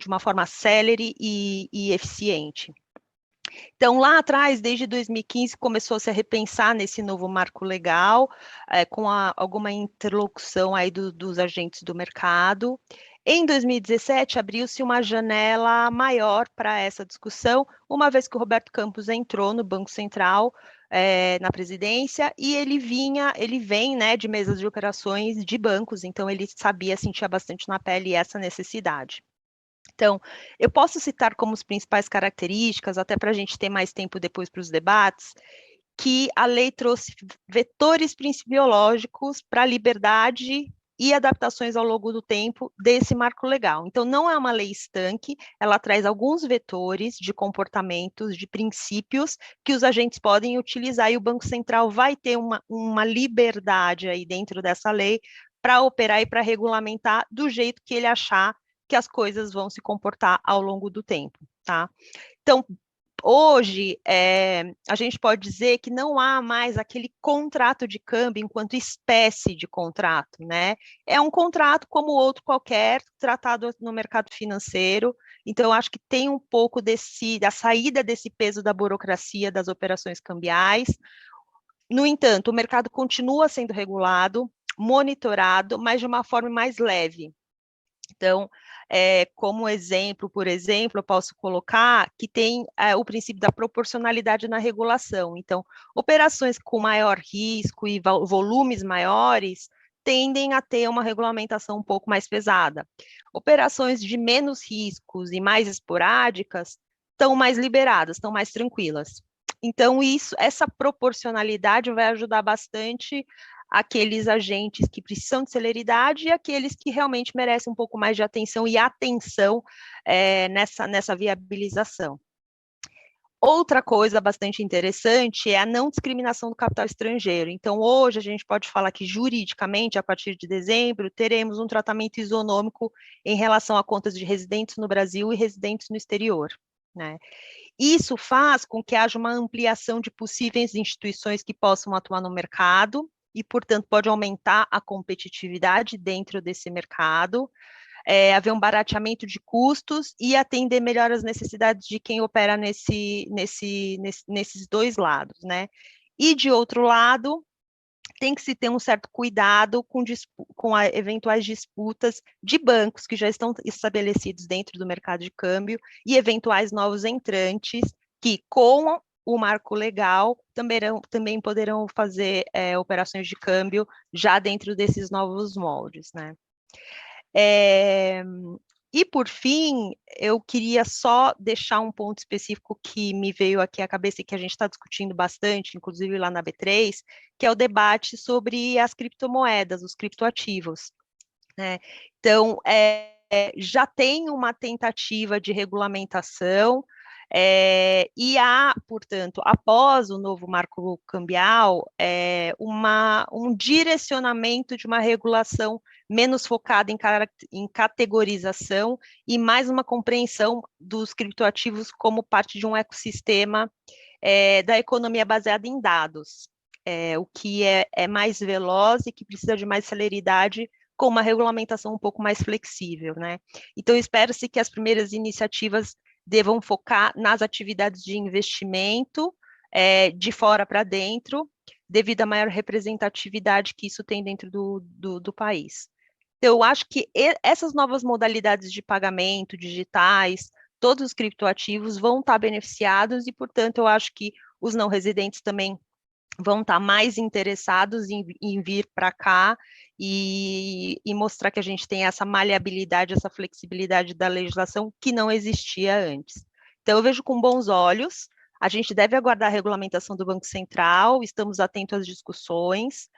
uma forma célere e eficiente. Então, lá atrás, desde 2015, começou a se repensar nesse novo marco legal, com alguma interlocução aí dos agentes do mercado. Em 2017, abriu-se uma janela maior para essa discussão, uma vez que o Roberto Campos entrou no Banco Central, na presidência, e ele vem, né, de mesas de operações de bancos, então ele sentia bastante na pele essa necessidade. Então, eu posso citar como as principais características, até para a gente ter mais tempo depois para os debates, que a lei trouxe vetores principiológicos para a liberdade e adaptações ao longo do tempo desse marco legal. Então, não é uma lei estanque, ela traz alguns vetores de comportamentos, de princípios que os agentes podem utilizar e o Banco Central vai ter uma liberdade aí dentro dessa lei para operar e para regulamentar do jeito que ele achar que as coisas vão se comportar ao longo do tempo, tá? Então, hoje, a gente pode dizer que não há mais aquele contrato de câmbio enquanto espécie de contrato, né? É um contrato como outro qualquer, tratado no mercado financeiro. Então, eu acho que tem um pouco da saída desse peso da burocracia das operações cambiais. No entanto, o mercado continua sendo regulado, monitorado, mas de uma forma mais leve. Então, como exemplo, por exemplo, eu posso colocar que tem o princípio da proporcionalidade na regulação. Então, operações com maior risco e volumes maiores tendem a ter uma regulamentação um pouco mais pesada. Operações de menos riscos e mais esporádicas estão mais liberadas, estão mais tranquilas. Então, essa proporcionalidade vai ajudar bastante aqueles agentes que precisam de celeridade e aqueles que realmente merecem um pouco mais de atenção e atenção nessa viabilização. Outra coisa bastante interessante é a não discriminação do capital estrangeiro. Então, hoje a gente pode falar que juridicamente, a partir de dezembro, teremos um tratamento isonômico em relação a contas de residentes no Brasil e residentes no exterior, né? Isso faz com que haja uma ampliação de possíveis instituições que possam atuar no mercado e, portanto, pode aumentar a competitividade dentro desse mercado, haver um barateamento de custos e atender melhor as necessidades de quem opera nesses dois lados, né? E, de outro lado, tem que se ter um certo cuidado com eventuais disputas de bancos que já estão estabelecidos dentro do mercado de câmbio e eventuais novos entrantes que, com o marco legal, também poderão fazer operações de câmbio já dentro desses novos moldes, né? E, por fim, eu queria só deixar um ponto específico que me veio aqui à cabeça e que a gente está discutindo bastante, inclusive lá na B3, que é o debate sobre as criptomoedas, os criptoativos, né? Então, já tem uma tentativa de regulamentação, e há, portanto, após o novo marco cambial, um direcionamento de uma regulação menos focada em categorização e mais uma compreensão dos criptoativos como parte de um ecossistema da economia baseada em dados. o que é mais veloz e que precisa de mais celeridade com uma regulamentação um pouco mais flexível, né? Então, espera-se que as primeiras iniciativas devam focar nas atividades de investimento de fora para dentro, devido à maior representatividade que isso tem dentro do país. Então, eu acho que essas novas modalidades de pagamento digitais, todos os criptoativos vão estar beneficiados e, portanto, eu acho que os não residentes também vão estar mais interessados em vir para cá e mostrar que a gente tem essa maleabilidade, essa flexibilidade da legislação que não existia antes. Então, eu vejo com bons olhos. A gente deve aguardar a regulamentação do Banco Central, estamos atentos às discussões,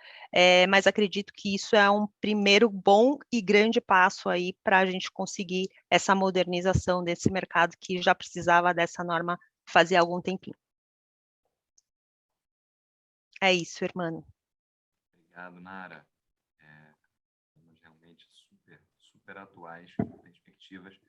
mas acredito que isso é um primeiro bom e grande passo aí para a gente conseguir essa modernização desse mercado que já precisava dessa norma fazia algum tempinho. É isso, Hermano. Obrigado, Nara. Estamos realmente super atuais, com perspectivas de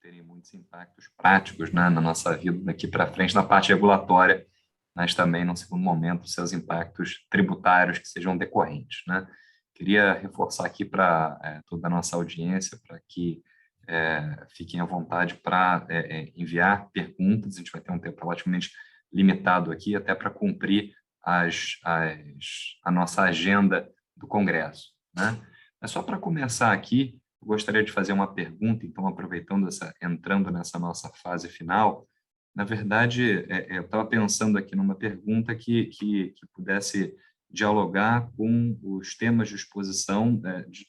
terem muitos impactos práticos, né, na nossa vida daqui para frente, na parte regulatória, mas também, num segundo momento, seus impactos tributários que sejam decorrentes, né? Queria reforçar aqui para toda a nossa audiência, para que fiquem à vontade para enviar perguntas. A gente vai ter um tempo relativamente limitado aqui, até para cumprir a nossa agenda do Congresso, né? Mas só para começar aqui, eu gostaria de fazer uma pergunta, então, entrando nessa nossa fase final. Na verdade, eu estava pensando aqui numa pergunta que pudesse dialogar com os temas de exposição de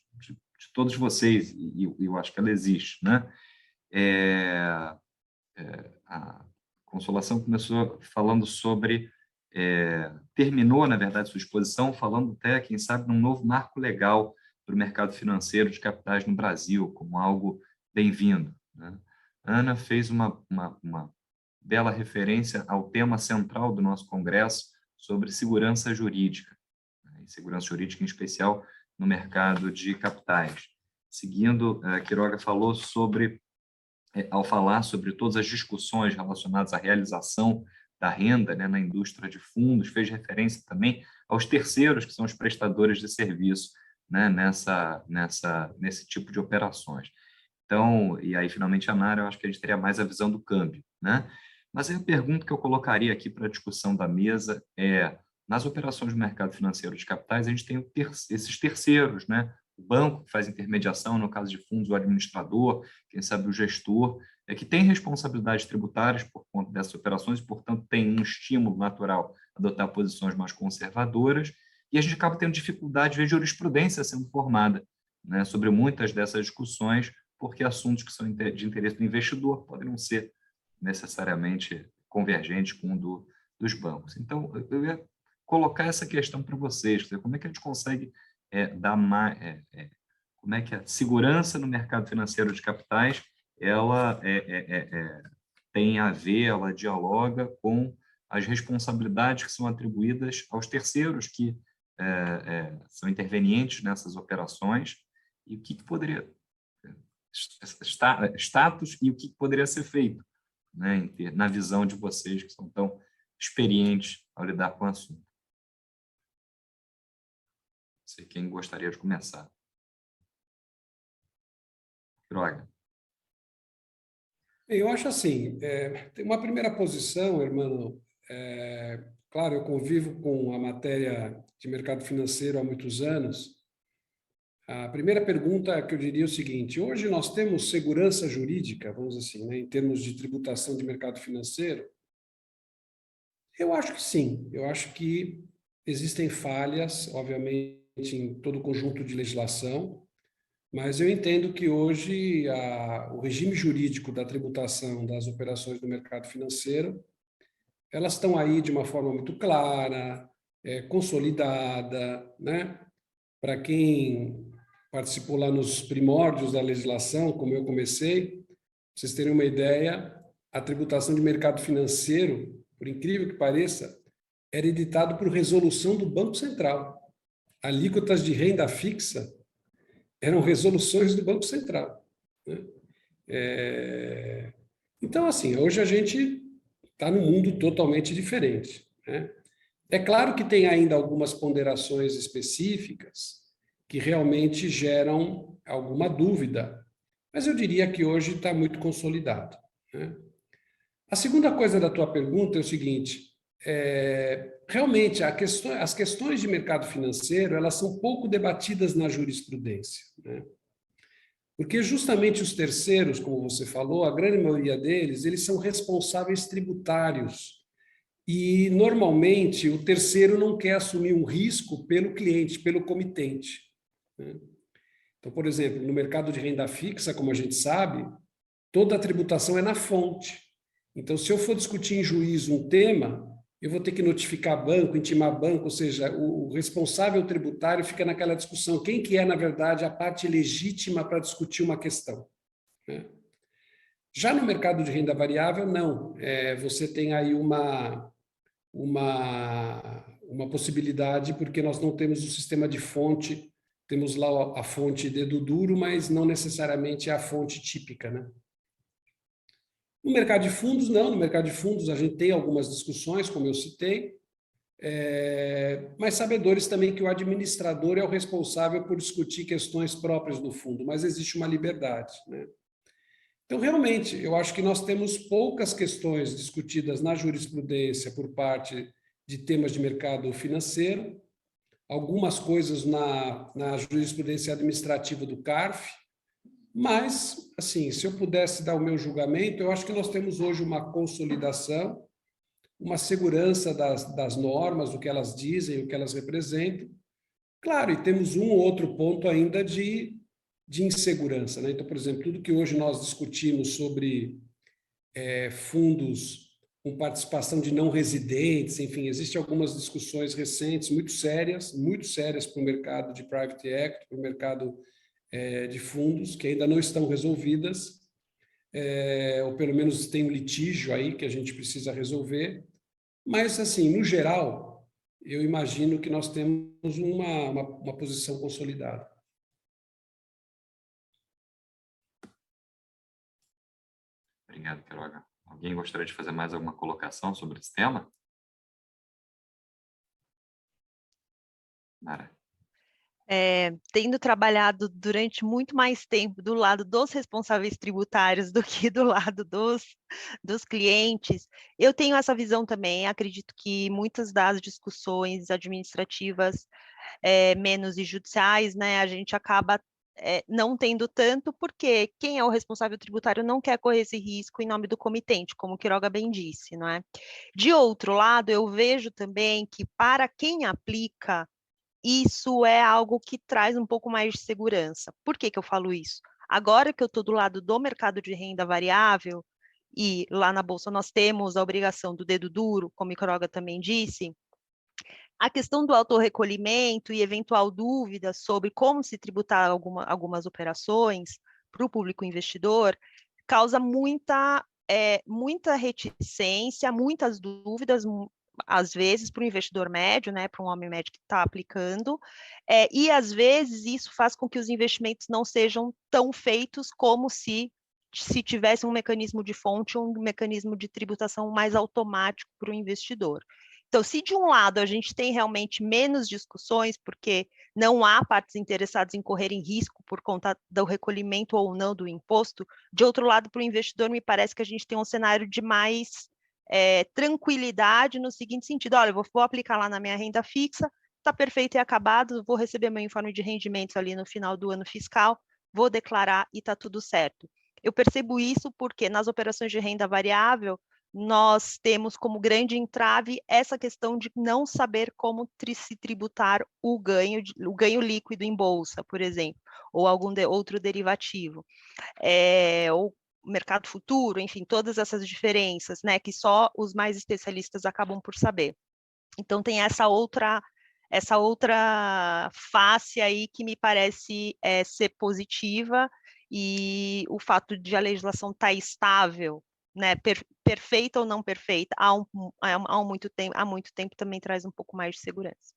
todos vocês, e eu acho que ela existe, né? A Consolação começou falando sobre terminou, na verdade, sua exposição falando até, quem sabe, num novo marco legal para o mercado financeiro de capitais no Brasil, como algo bem-vindo, né? Ana fez uma bela referência ao tema central do nosso Congresso sobre segurança jurídica, né? E segurança jurídica, em especial, no mercado de capitais. Seguindo, Quiroga falou sobre, ao falar sobre todas as discussões relacionadas à realização da renda, né, na indústria de fundos, fez referência também aos terceiros, que são os prestadores de serviço, né, nesse tipo de operações. Então, e aí, finalmente, a Nara, eu acho que a gente teria mais a visão do câmbio, né? Mas a pergunta que eu colocaria aqui para a discussão da mesa nas operações do mercado financeiro de capitais, a gente tem esses terceiros, né? O banco que faz intermediação, no caso de fundos, o administrador, quem sabe o gestor, que tem responsabilidades tributárias por conta dessas operações, e, portanto, tem um estímulo natural a adotar posições mais conservadoras, e a gente acaba tendo dificuldade de ver jurisprudência sendo formada, né, sobre muitas dessas discussões, porque assuntos que são de interesse do investidor podem não ser necessariamente convergentes com o dos bancos. Então, eu ia colocar essa questão para vocês, como é que a gente consegue dar mais... como é que a segurança no mercado financeiro de capitais ela tem a ver, ela dialoga com as responsabilidades que são atribuídas aos terceiros que são intervenientes nessas operações, e o que poderia status e o que poderia ser feito, né, na visão de vocês que são tão experientes ao lidar com o assunto. Não sei quem gostaria de começar. Quiroga. Eu acho assim, tem uma primeira posição, irmão. Claro, eu convivo com a matéria de mercado financeiro há muitos anos. A primeira pergunta que eu diria é o seguinte: hoje nós temos segurança jurídica, vamos assim, né, em termos de tributação de mercado financeiro? Eu acho que sim. Eu acho que existem falhas, obviamente, em todo o conjunto de legislação, mas eu entendo que hoje o regime jurídico da tributação das operações do mercado financeiro, elas estão aí de uma forma muito clara, consolidada, né? Para quem participou lá nos primórdios da legislação, como eu comecei, pra vocês terem uma ideia, a tributação de mercado financeiro, por incrível que pareça, era editado por resolução do Banco Central. Alíquotas de renda fixa eram resoluções do Banco Central, né? Então, assim, hoje a gente está num mundo totalmente diferente, né? É claro que tem ainda algumas ponderações específicas que realmente geram alguma dúvida, mas eu diria que hoje está muito consolidado, né? A segunda coisa da tua pergunta é o seguinte: realmente as questões de mercado financeiro elas são pouco debatidas na jurisprudência, né? Porque justamente os terceiros, como você falou, a grande maioria deles, eles são responsáveis tributários. E, normalmente, o terceiro não quer assumir um risco pelo cliente, pelo comitente, né? Então, por exemplo, no mercado de renda fixa, como a gente sabe, toda a tributação é na fonte. Então, se eu for discutir em juízo um tema, eu vou ter que notificar banco, intimar banco, ou seja, o responsável tributário fica naquela discussão, quem que é, na verdade, a parte legítima para discutir uma questão, né? Já no mercado de renda variável, não. Você tem aí uma possibilidade, porque nós não temos o sistema de fonte, temos lá a fonte dedo duro, mas não necessariamente é a fonte típica, né? No mercado de fundos, não. No mercado de fundos, a gente tem algumas discussões, como eu citei, mas sabedores também que o administrador é o responsável por discutir questões próprias do fundo, mas existe uma liberdade, né? Então, realmente, eu acho que nós temos poucas questões discutidas na jurisprudência por parte de temas de mercado financeiro, algumas coisas na jurisprudência administrativa do CARF, mas, assim, se eu pudesse dar o meu julgamento, eu acho que nós temos hoje uma consolidação, uma segurança das normas, o que elas dizem, o que elas representam. Claro, e temos um ou outro ponto ainda de insegurança, né? Então, por exemplo, tudo que hoje nós discutimos sobre fundos com participação de não residentes, enfim, existem algumas discussões recentes muito sérias para o mercado de private equity, para o mercado de fundos, que ainda não estão resolvidas, ou pelo menos tem um litígio aí que a gente precisa resolver. Mas, assim, no geral, eu imagino que nós temos uma posição consolidada. Obrigado, Queiroga. Alguém gostaria de fazer mais alguma colocação sobre esse tema? Mara. Tendo trabalhado durante muito mais tempo do lado dos responsáveis tributários do que do lado dos clientes, eu tenho essa visão também. Acredito que muitas das discussões administrativas, menos e judiciais, né, a gente acaba não tendo tanto, porque quem é o responsável tributário não quer correr esse risco em nome do comitente, como o Quiroga bem disse, não é? De outro lado, eu vejo também que para quem aplica, isso é algo que traz um pouco mais de segurança. Por que que eu falo isso? Agora que eu estou do lado do mercado de renda variável, e lá na Bolsa nós temos a obrigação do dedo duro, como o Quiroga também disse, a questão do autorrecolhimento e eventual dúvida sobre como se tributar algumas operações para o público investidor causa muita reticência, muitas dúvidas, às vezes, para o investidor médio, né, para um homem médio que está aplicando, e às vezes isso faz com que os investimentos não sejam tão feitos como se tivesse um mecanismo de fonte, um mecanismo de tributação mais automático para o investidor. Então, se de um lado a gente tem realmente menos discussões, porque não há partes interessadas em correr em risco por conta do recolhimento ou não do imposto, de outro lado, para o investidor, me parece que a gente tem um cenário de mais tranquilidade no seguinte sentido: olha, eu vou aplicar lá na minha renda fixa, está perfeito e acabado, vou receber meu informe de rendimentos ali no final do ano fiscal, vou declarar e está tudo certo. Eu percebo isso porque nas operações de renda variável, nós temos como grande entrave essa questão de não saber como se tributar o ganho líquido em bolsa, por exemplo, ou algum outro derivativo, ou mercado futuro, enfim, todas essas diferenças, né, que só os mais especialistas acabam por saber. Então tem essa outra face aí que me parece ser positiva, e o fato de a legislação estar estável, né, perfeita ou não perfeita, há muito tempo também traz um pouco mais de segurança.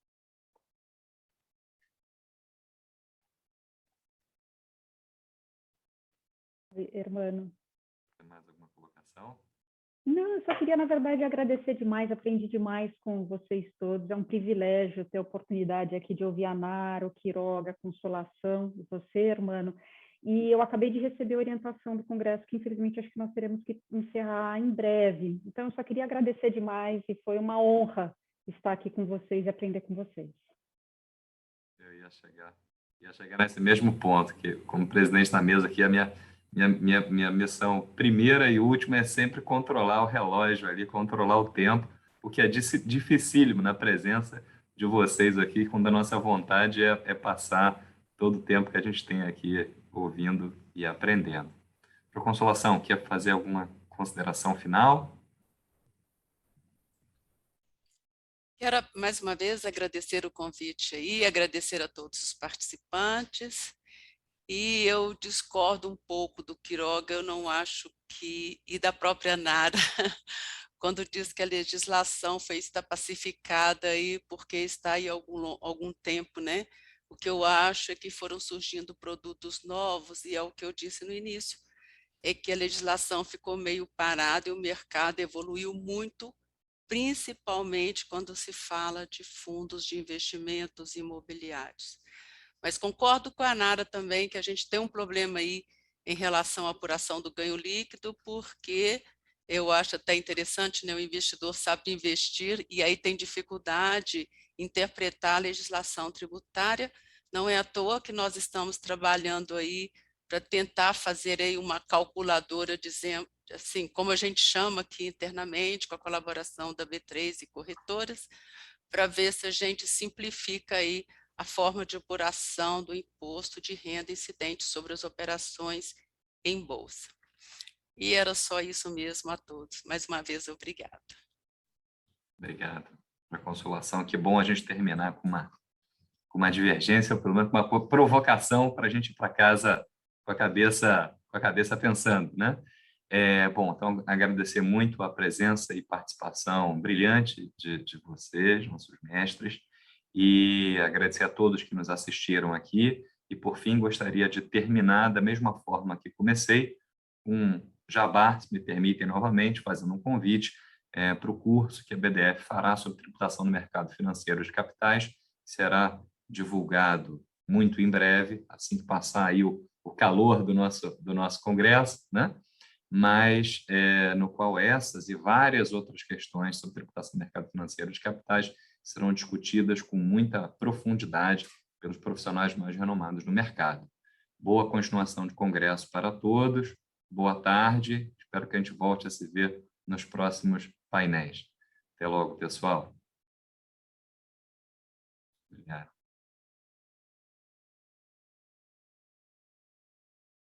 Hermano. Mais alguma colocação? Não, eu só queria, na verdade, agradecer demais, aprendi demais com vocês todos. É um privilégio ter a oportunidade aqui de ouvir a Nara, o Quiroga, a Consolação, você, Hermano. E eu acabei de receber a orientação do Congresso, que infelizmente acho que nós teremos que encerrar em breve. Então, eu só queria agradecer demais e foi uma honra estar aqui com vocês e aprender com vocês. Eu ia chegar nesse mesmo ponto, que como presidente da mesa aqui, a minha missão primeira e última é sempre controlar o relógio ali, controlar o tempo, o que é dificílimo na presença de vocês aqui, quando a nossa vontade é passar todo o tempo que a gente tem aqui ouvindo e aprendendo. Para Consolação, quer fazer alguma consideração final? Quero, mais uma vez, agradecer o convite aí, agradecer a todos os participantes. E eu discordo um pouco do Quiroga, eu não acho que, e da própria Nara, quando diz que a legislação está pacificada aí porque está aí algum tempo, né? O que eu acho é que foram surgindo produtos novos, e é o que eu disse no início, é que a legislação ficou meio parada e o mercado evoluiu muito, principalmente quando se fala de fundos de investimentos imobiliários. Mas concordo com a Nara também que a gente tem um problema aí em relação à apuração do ganho líquido, porque eu acho até interessante, né? O investidor sabe investir e aí tem dificuldade em interpretar a legislação tributária. Não é à toa que nós estamos trabalhando aí para tentar fazer aí uma calculadora, dizendo, assim, como a gente chama aqui internamente, com a colaboração da B3 e corretoras, para ver se a gente simplifica aí a forma de apuração do imposto de renda incidente sobre as operações em bolsa. E era só isso mesmo a todos. Mais uma vez, obrigada. Obrigado. Para Consolação, que bom a gente terminar com uma divergência, ou pelo menos com uma provocação para a gente ir para casa com a cabeça pensando, né? Bom, então, agradecer muito a presença e participação brilhante de vocês, nossos mestres, e agradecer a todos que nos assistiram aqui. E, por fim, gostaria de terminar da mesma forma que comecei, um jabá, se me permitem novamente, fazendo um convite para o curso que a BDF fará sobre tributação no mercado financeiro de capitais, que será divulgado muito em breve, assim que passar aí o calor do nosso congresso, né? Mas no qual essas e várias outras questões sobre tributação do mercado financeiro de capitais serão discutidas com muita profundidade pelos profissionais mais renomados no mercado. Boa continuação de congresso para todos, boa tarde, espero que a gente volte a se ver nos próximos painéis. Até logo, pessoal. Obrigado.